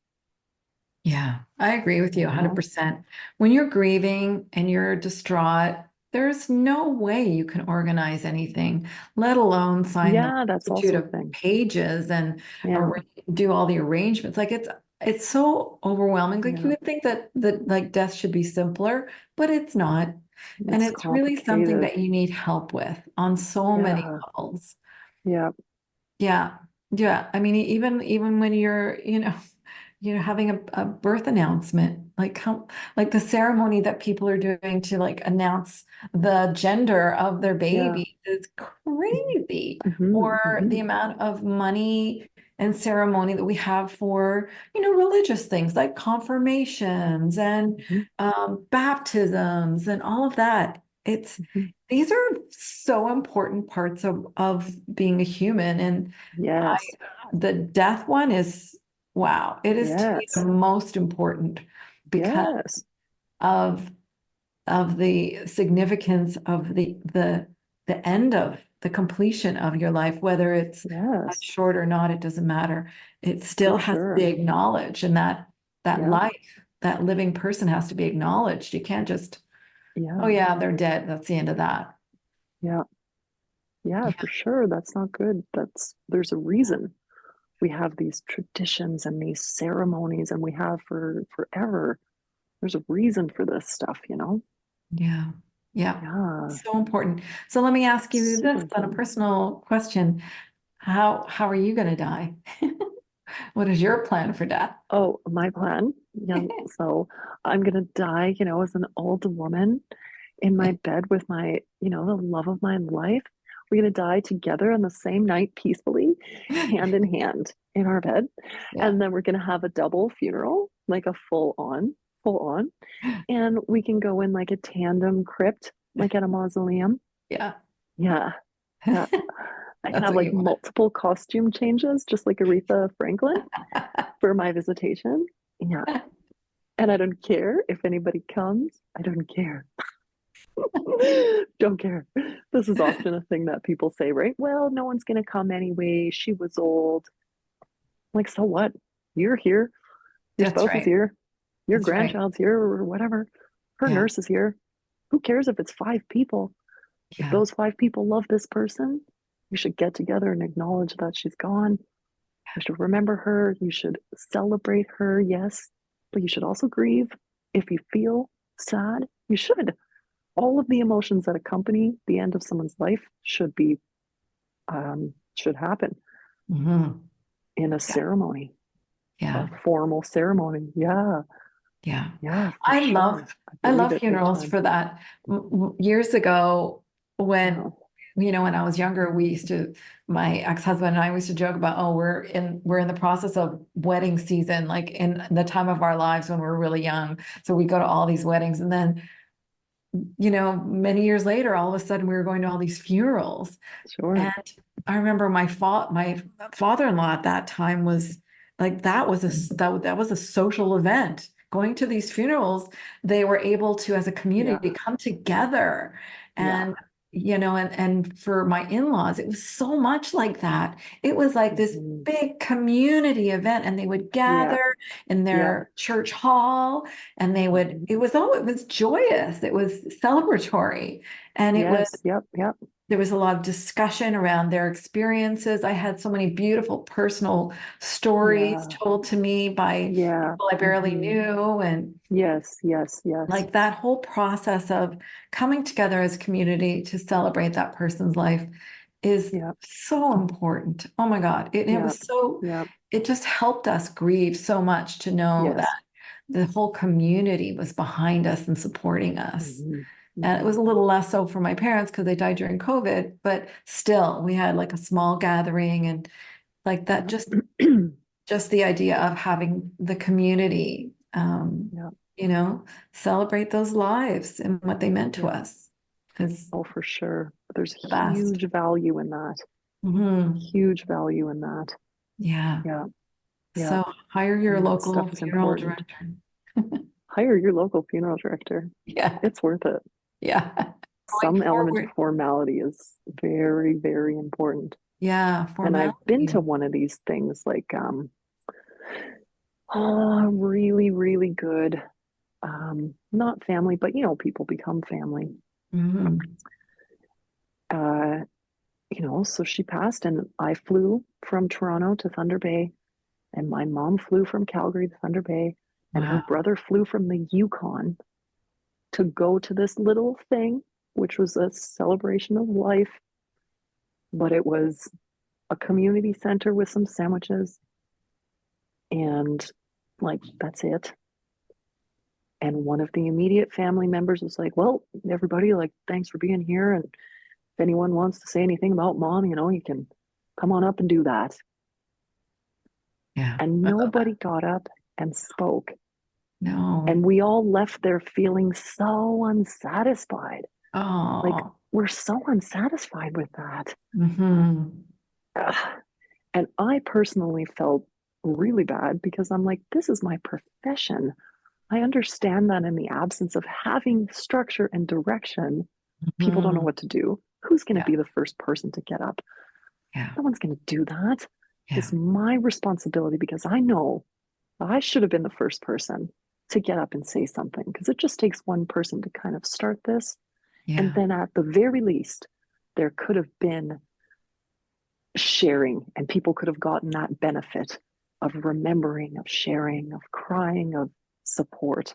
Yeah. I agree with you You know? 100%. When you're grieving and you're distraught, there's no way you can organize anything, let alone sign the Yeah, that's multitude also a of thing. pages and Yeah, do all the arrangements. Like it's so overwhelming. Like you yeah. would think that like death should be simpler, but it's not. And It's it's really something complicated. that you need help with on so many Yeah, levels. yeah, Yeah. Yeah. I mean, even when you're, having a birth announcement, like like the ceremony that people are doing to like announce the gender of their yeah. baby is crazy. Hmm, Or the hmm. amount of money and ceremony that we have for, religious things like confirmations and Hmm, baptisms and all of that. hmm. These are so important parts of being a human. And I, Yes, the death one is, wow, it is to me the yes, most important because yes, of the significance of the end of the completion of your life, whether it's yes, short or not, it doesn't matter. It for still has to be sure. acknowledged, and that Yeah, life, that living person has to be acknowledged. You can't just, oh yeah, yeah, they're dead. That's the end of that. yeah, yeah, Yeah. for sure. That's not good. There's a reason we have these traditions and these ceremonies, and we have for forever. There's a reason for this stuff. Yeah. Yeah. Yeah, So important. So let me ask you super this on a important. personal question. How are you going to die? What is your plan for death? Oh, my plan. Yeah. So I'm gonna die, as an old woman in my bed with the love of my life. We're gonna die together on the same night, peacefully, hand in hand in our bed. Yeah. And then we're gonna have a double funeral, like a full on. full on. And we can go in like a tandem crypt, like at a mausoleum. Yeah. Yeah. Yeah. I can That's have what like you want. multiple costume changes, just like Aretha Franklin for my visitation. Yeah. And I don't care if anybody comes. I don't care. Don't care. This is often a thing that people say, right? Well, no one's going to come anyway. She was old. Like, so what? You're here. Your That's spouse is right. here. Your That's right. grandchild's here or whatever. Her Yeah. nurse is here. Who cares if it's 5 people? If Yeah. those 5 people love this person, you should get together and acknowledge that she's gone. You should remember her. You should celebrate her, yes, but you should also grieve. If you feel sad, you should. All of the emotions that accompany the end of someone's life should happen Mhm. in a Yeah. ceremony, Yeah. a formal ceremony. Yeah, Yeah. yeah, for I sure. love I I believe love it big funerals time. for that. Years ago, Yeah, when when I was younger, my ex-husband and I used to joke about, oh, we're in the process of wedding season, like in the time of our lives when we're really young. So we go to all these weddings, and then many years later, all of a sudden we were going to all these funerals. sure. And I remember my father-in-law at that time was like, that was a social event. Going to these funerals, they were able to, as a Yeah, community, come together. yeah. And and for my in-laws, it was so much like that. It was like this Mhm. big community event, and they would Yeah, gather in yeah. their church hall, and Mhm. it was joyous, it was celebratory, and it was Yes, yep, yep. there was a lot of discussion around their experiences. I had so many beautiful personal stories Yeah, told to me by yeah. people I barely Mhm. knew. And Yes, yes, yes. like that whole process of coming together as a community to celebrate that person's life is Yep, so important. Oh my God. yep, yep. It just helped us grieve so much to know that Yes. the whole community was behind us and supporting us. Mhm. And it was Mhm. a little less so for my parents because they died during COVID, but still we had like a small gathering, and like that, Yep. just the idea of having the community, Yep, celebrate those lives and what they meant to yep. us is Oh, for sure. There's the best. huge value in that. Hmm. Huge value in that. Yeah. Yeah, yeah. So hire your And that local stuff is funeral important. director. Hire your local funeral director. Yeah. It's worth it. Yeah. Going Some element of forward. formality is very, very important. Yeah. And I've been to Formality. one of these things like really, really good not family, but people become family. Hmm. Uh, so she passed and I flew from Toronto to Thunder Bay and my mom flew from Calgary to Thunder Bay and her Wow. brother flew from the Yukon to go to this little thing, which was a celebration of life, but it was a community center with some sandwiches and like that's it. And one of the immediate family members was like, well, everybody, like, thanks for being here. And if anyone wants to say anything about mom, you can come on up and do that. Yeah. And I love nobody that. got up and spoke. No. And we all left there feeling so unsatisfied. Like, Oh. we're so unsatisfied with that. Hmm. Ugh. And I personally felt really bad because I'm like, this is my profession. I understand that in the absence of having structure and direction, people don't know Hmm. what to do. Who's going to Yeah. be the first person to get up? Yeah. No one's going to do that. Yeah. It's my responsibility because I know I should have been the first person to get up and say something because it just takes one person to kind of start this. And Yeah. then at the very least, there could have been sharing and people could have gotten that benefit of remembering, of sharing, of crying, of support.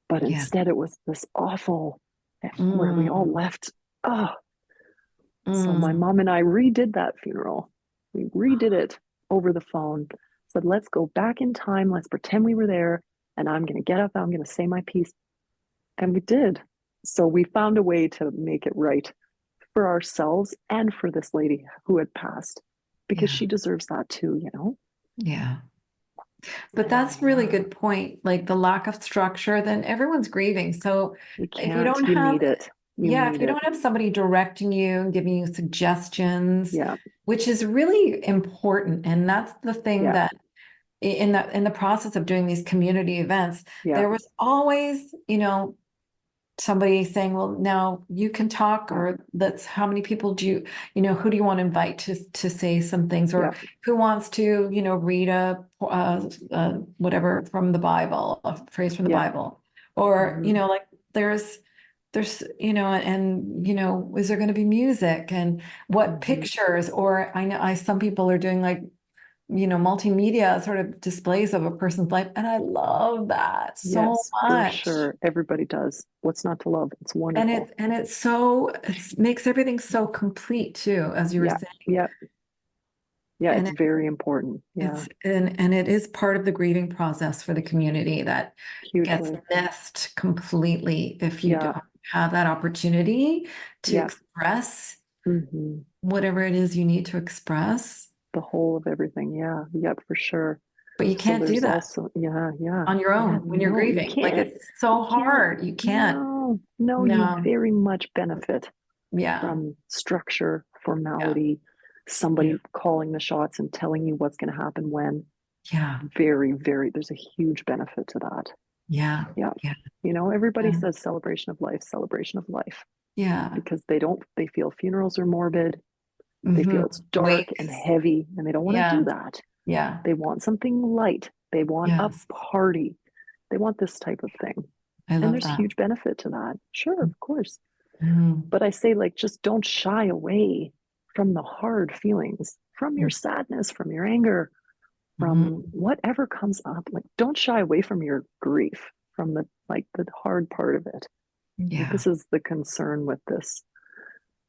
But Yeah. instead, it was this awful where we all Mm. left. Oh, so my Mm. mom and I redid that funeral. We redid it over the phone. Said, let's go back in time. Let's pretend we were there. And I'm going to get up. I'm going to say my piece. And we did. So we found a way to make it right for ourselves and for this lady who had passed because Yeah. she deserves that too, Yeah. But that's really good point. Like the lack of structure, then everyone's grieving. So You if you can't, don't you have, need it. You yeah, if need you it. don't have somebody directing you and giving you suggestions, Yeah. which is really important. And that's the thing Yeah. that in the process of doing these community events, Yeah. there was always, somebody saying, well, now you can talk, or let's, how many people do you, who do you want to invite to say some things, or Yeah. who wants to, read whatever from the Bible, a phrase from the Yeah. Bible, or, Mhm. like there's, and, is there going to be music and what Mhm. pictures, or I know some people are doing like, multimedia sort of displays of a person's life. And I love that so Yes, for much. sure. Everybody does. What's not to love? It's And wonderful. it's so, it makes everything so complete too, as you were Yeah. saying. Yeah. Yeah. And It's very important. Yeah. and it is part of the grieving process for the community that gets Hugely. missed completely if you Yeah. don't have that opportunity to Yeah. express Hmm. whatever it is you need to express. The whole of everything. Yeah. Yep, for sure. But you So can't do there's that also, yeah, yeah, on your yeah. own when you're No, you grieving. Like can't. it's so You can't. hard. You can't. No, no, you No. very much benefit Yeah. from structure, Yeah. formality, Yeah. somebody calling the shots and telling you what's going to happen when. Yeah. Very, very, there's a huge benefit to that. Yeah. Yeah. Yeah. Everybody Yeah. says celebration of life, Yeah. because they feel funerals are morbid. They feel Hmm. it's dark and Wakes. heavy, and they don't want to Yeah. do that. Yeah. They want something light. They want a Yes. party. They want this type of thing. I And love there's that. huge benefit to that. Sure, of course. Mhm. But I say, like, just don't shy away from the hard feelings, from your sadness, from your anger, from Mhm. whatever comes up. Like, don't shy away from your grief, from the hard part of it. Like, Yeah. this is the concern with this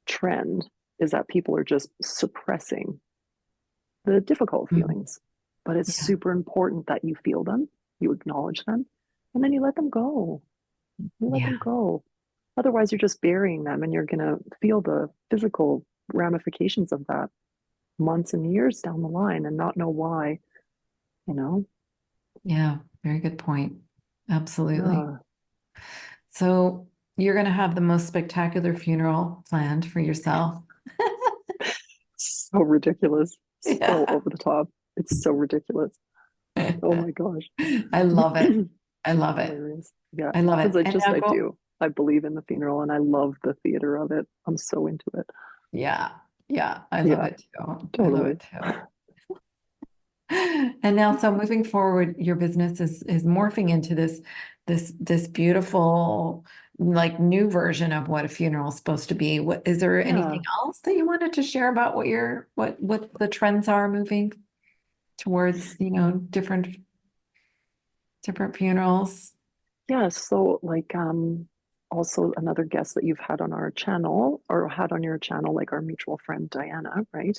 trend, is that people are just suppressing the difficult Mhm. feelings. But it's Yeah. super important that you feel them, you acknowledge them, and then you let them go. You let Yeah. them go. Otherwise, you're just burying them, and you're going to feel the physical ramifications of that months and years down the line and not know why, you know? Yeah. Very good point. Absolutely. Uh, So you're going to have the most spectacular funeral planned for yourself. so ridiculous. So Yeah. over the top. It's so ridiculous. Oh my gosh. I love it. I love it. Hilarious. Yeah. I love Because it. And now I go. do. I believe in the funeral and I love the theater of it. I'm so into it. Yeah. Yeah. I love Yeah, it too. I love totally. it too. And now, so moving forward, your business is morphing into this beautiful, like new version of what a funeral is supposed to be. What is there Yeah. anything else that you wanted to share about what the trends are moving towards, different funerals? Yeah. So like also another guest that you've had on our channel or had on your channel, like our mutual friend Diana, right?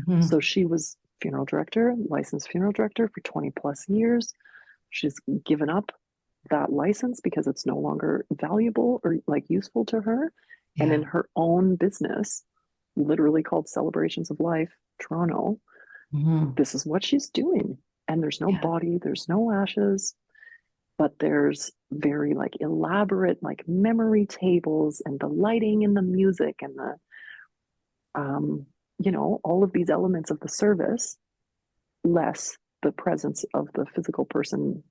So Mhm. she was funeral director, licensed funeral director for 20 plus years. She's given up that license because it's no longer valuable or like useful to her. And in Yeah. her own business, literally called Celebrations of Life Toronto, Mhm. this is what she's doing. And there's no Yeah. body, there's no ashes, but there's very like elaborate like memory tables and the lighting and the music and the um, all of these elements of the service, less the presence of the physical person,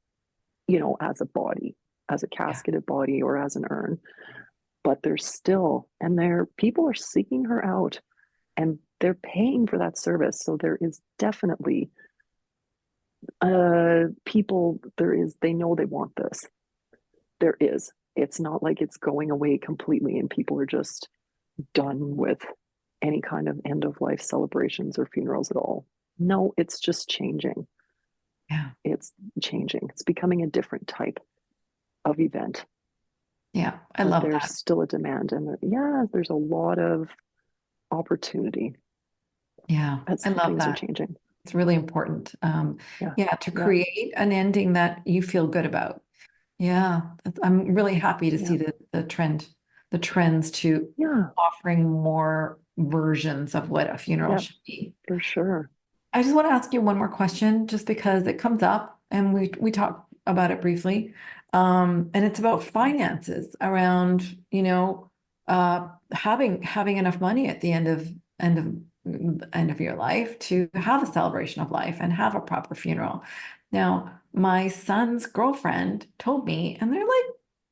as a body, as a Yeah. casketed body or as an urn. But there's still, and there people are seeking her out and they're paying for that service. So there is definitely people, they know they want this. There is. It's not like it's going away completely and people are just done with any kind of end of life celebrations or funerals at all. No, it's just changing. Yeah. It's changing. It's becoming a different type of event, Yeah. I but love there's that. still a demand. And there's a lot of opportunity Yeah. as I love things are that. changing. It's really important. Yeah. Yeah, to Yeah. create an ending that you feel good about. Yeah, I'm really happy to Yeah. see the trends to Yeah. offering more versions of what a funeral Yeah. should be. For sure. I just want to ask you one more question, just because it comes up and we talked about it briefly. And it's about finances around, having enough money at the end of your life to have a celebration of life and have a proper funeral. Now, my son's girlfriend told me, and they're like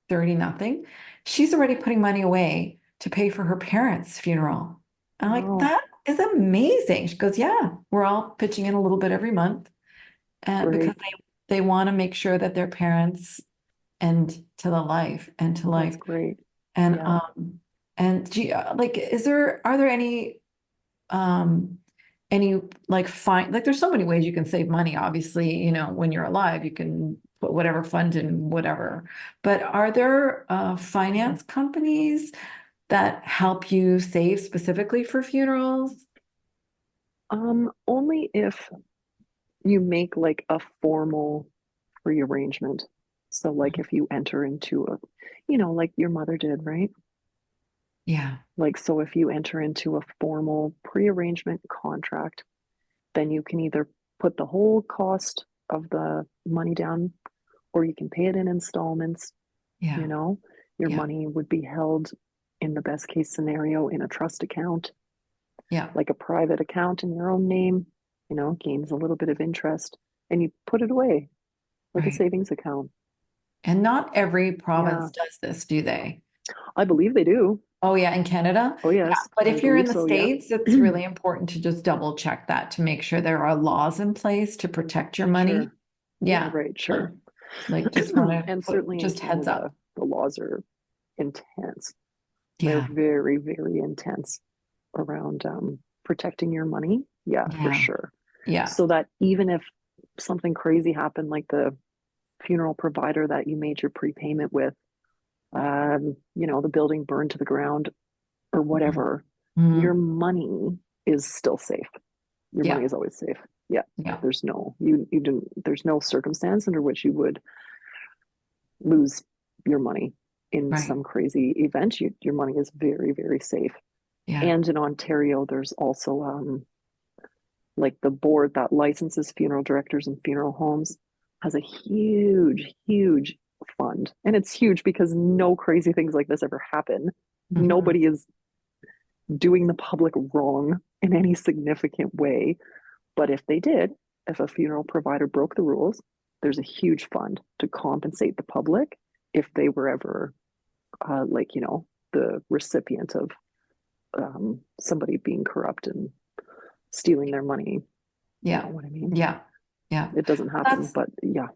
30 nothing, she's already putting money away to pay for her parents' funeral. I'm like, Wow, that is amazing. She goes, yeah, we're all pitching in a little bit every month. And because great. they want to make sure that their parents end to That's life. great. And Yeah. like, are there any like fine, like there's so many ways you can save money, obviously, when you're alive, you can put whatever fund in whatever. But are there finance companies that help you save specifically for funerals? Only if you make like a formal rearrangement. So like if you enter into a, like your mother did, right? Yeah, Like, so if you enter into a formal pre-arrangement contract, then you can either put the whole cost of the money down or you can pay it in installments, yeah, you know, your yeah, money would be held in the best case scenario in a trust account, yeah, like a private account in your own name, gains a little bit of interest and you put it away like a right. savings account. And not every Yeah, province does this, do they? I believe they do. Oh, yeah, in Canada? Oh, Yeah, yes, but I if you're in believe the so. Yeah. States, it's really important to just double check that to make sure there are laws in place to protect your money. Sure. Yeah, Yeah, right. Sure. like just want to And put certainly in just heads Canada, up. the laws are intense. They're Yeah, very, very intense around protecting your money. Yeah, for yeah, sure. yeah, So that even if something crazy happened, like the funeral provider that you made your prepayment with, the building burned to the ground or whatever, your mhm, money is still safe. Your money yeah, is always safe. Yeah. yeah, There's no you didn't there's no circumstance under which you would lose your money in right. some crazy event. Your money is very, very safe. Yeah, And in Ontario, there's also like the board that licenses funeral directors and funeral homes has a huge, huge fund. And it's huge because no crazy things like this ever happen. mhm, Nobody is doing the public wrong in any significant way. But if they did, if a funeral provider broke the rules, there's a huge fund to compensate the public if they were ever the recipient of somebody being corrupt and stealing their money. You know yeah, what I mean? yeah, yeah. It doesn't happen, That's but yeah,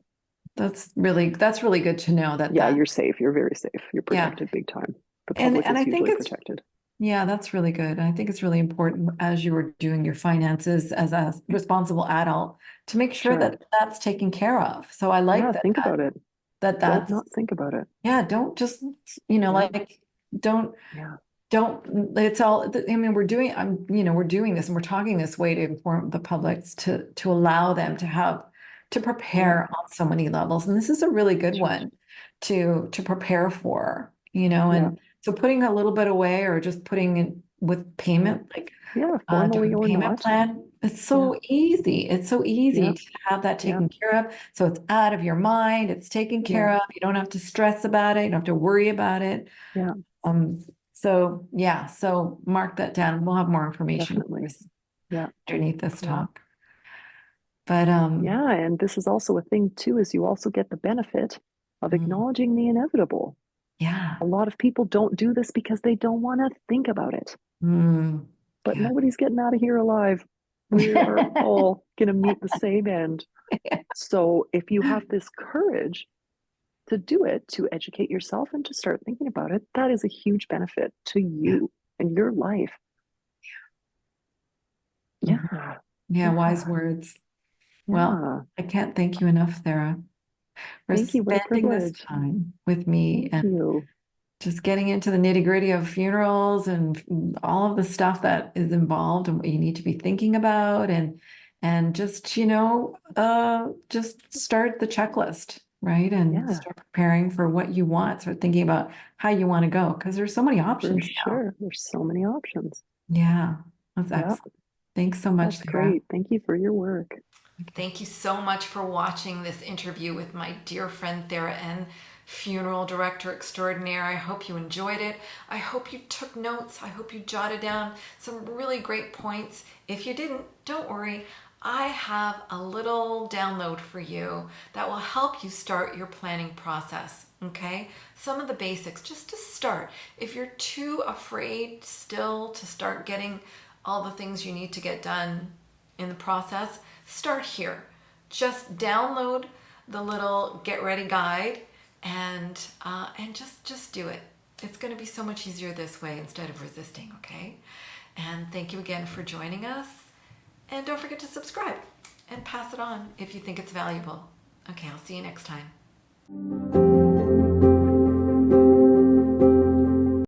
that's really good to know that yeah, that you're safe. You're very safe. You're yeah. protected big time. The And public and is I think hugely it's protected. yeah, that's really good. I think it's really important as you were doing your finances as a responsible adult to make sure Sure. that that's taken care of. So I like Yeah, think about it. Don't that's not think about it. yeah, don't just, Yeah, like don't yeah, it's all I mean we're doing this and we're talking this way to inform the public to allow them to yeah, prepare on so many levels. And this is a really good sure. one to prepare for, Yeah, and so putting a little bit away or just putting it with yeah, payment, like yeah, doing formally a or payment not. plan, it's Yeah, so easy. It's so yeah, easy to have that yeah, taken care of. So it's out of your mind, it's taken yeah, care of. You don't have to stress about it, you don't have to worry about it. yeah, Um, so yeah, so mark that down. We'll have more information, of definitely. course, Yeah, underneath this yeah. talk. But Yeah, and this is also a thing too, is you also get the benefit of mm, acknowledging the inevitable. yeah, A lot of people don't do this because they don't want to think about it. mm, But yeah. nobody's getting out of here alive. We are all going to meet the same end. So if you have this courage to do it, to educate yourself and to start thinking about it, that is a huge benefit to Yeah. you and your life. Mhm. Yeah, Yeah, wise yeah, words. Well, yeah. I can't thank you enough, Sarah, for Thank you. What a spending this privilege. time with me Thank and you. just getting into the nitty-gritty of funerals and all of the stuff that is involved and what you need to be thinking about and just just start the checklist, right, and Yeah, start preparing for what you want, start thinking about how you want to go because there's so many for options now. sure. There's so many options. Yeah, that's Yeah, excellent. Thanks so much, that's Sarah. great. Thank you for your work. Thank you so much for watching this interview with my dear friend Thera N, funeral director extraordinaire. I hope you enjoyed it. I hope you took notes. I hope you jotted down some really great points. If you didn't, don't worry. I have a little download for you that will help you start your planning process. Okay? Some of the basics just to start. If you're too afraid still to start getting all the things you need to get done in the process, start here. Just download the little get ready guide and just do it. It's going to be so much easier this way instead of resisting, okay? And thank you again for joining us. And don't forget to subscribe and pass it on if you think it's valuable. Okay, I'll see you next time.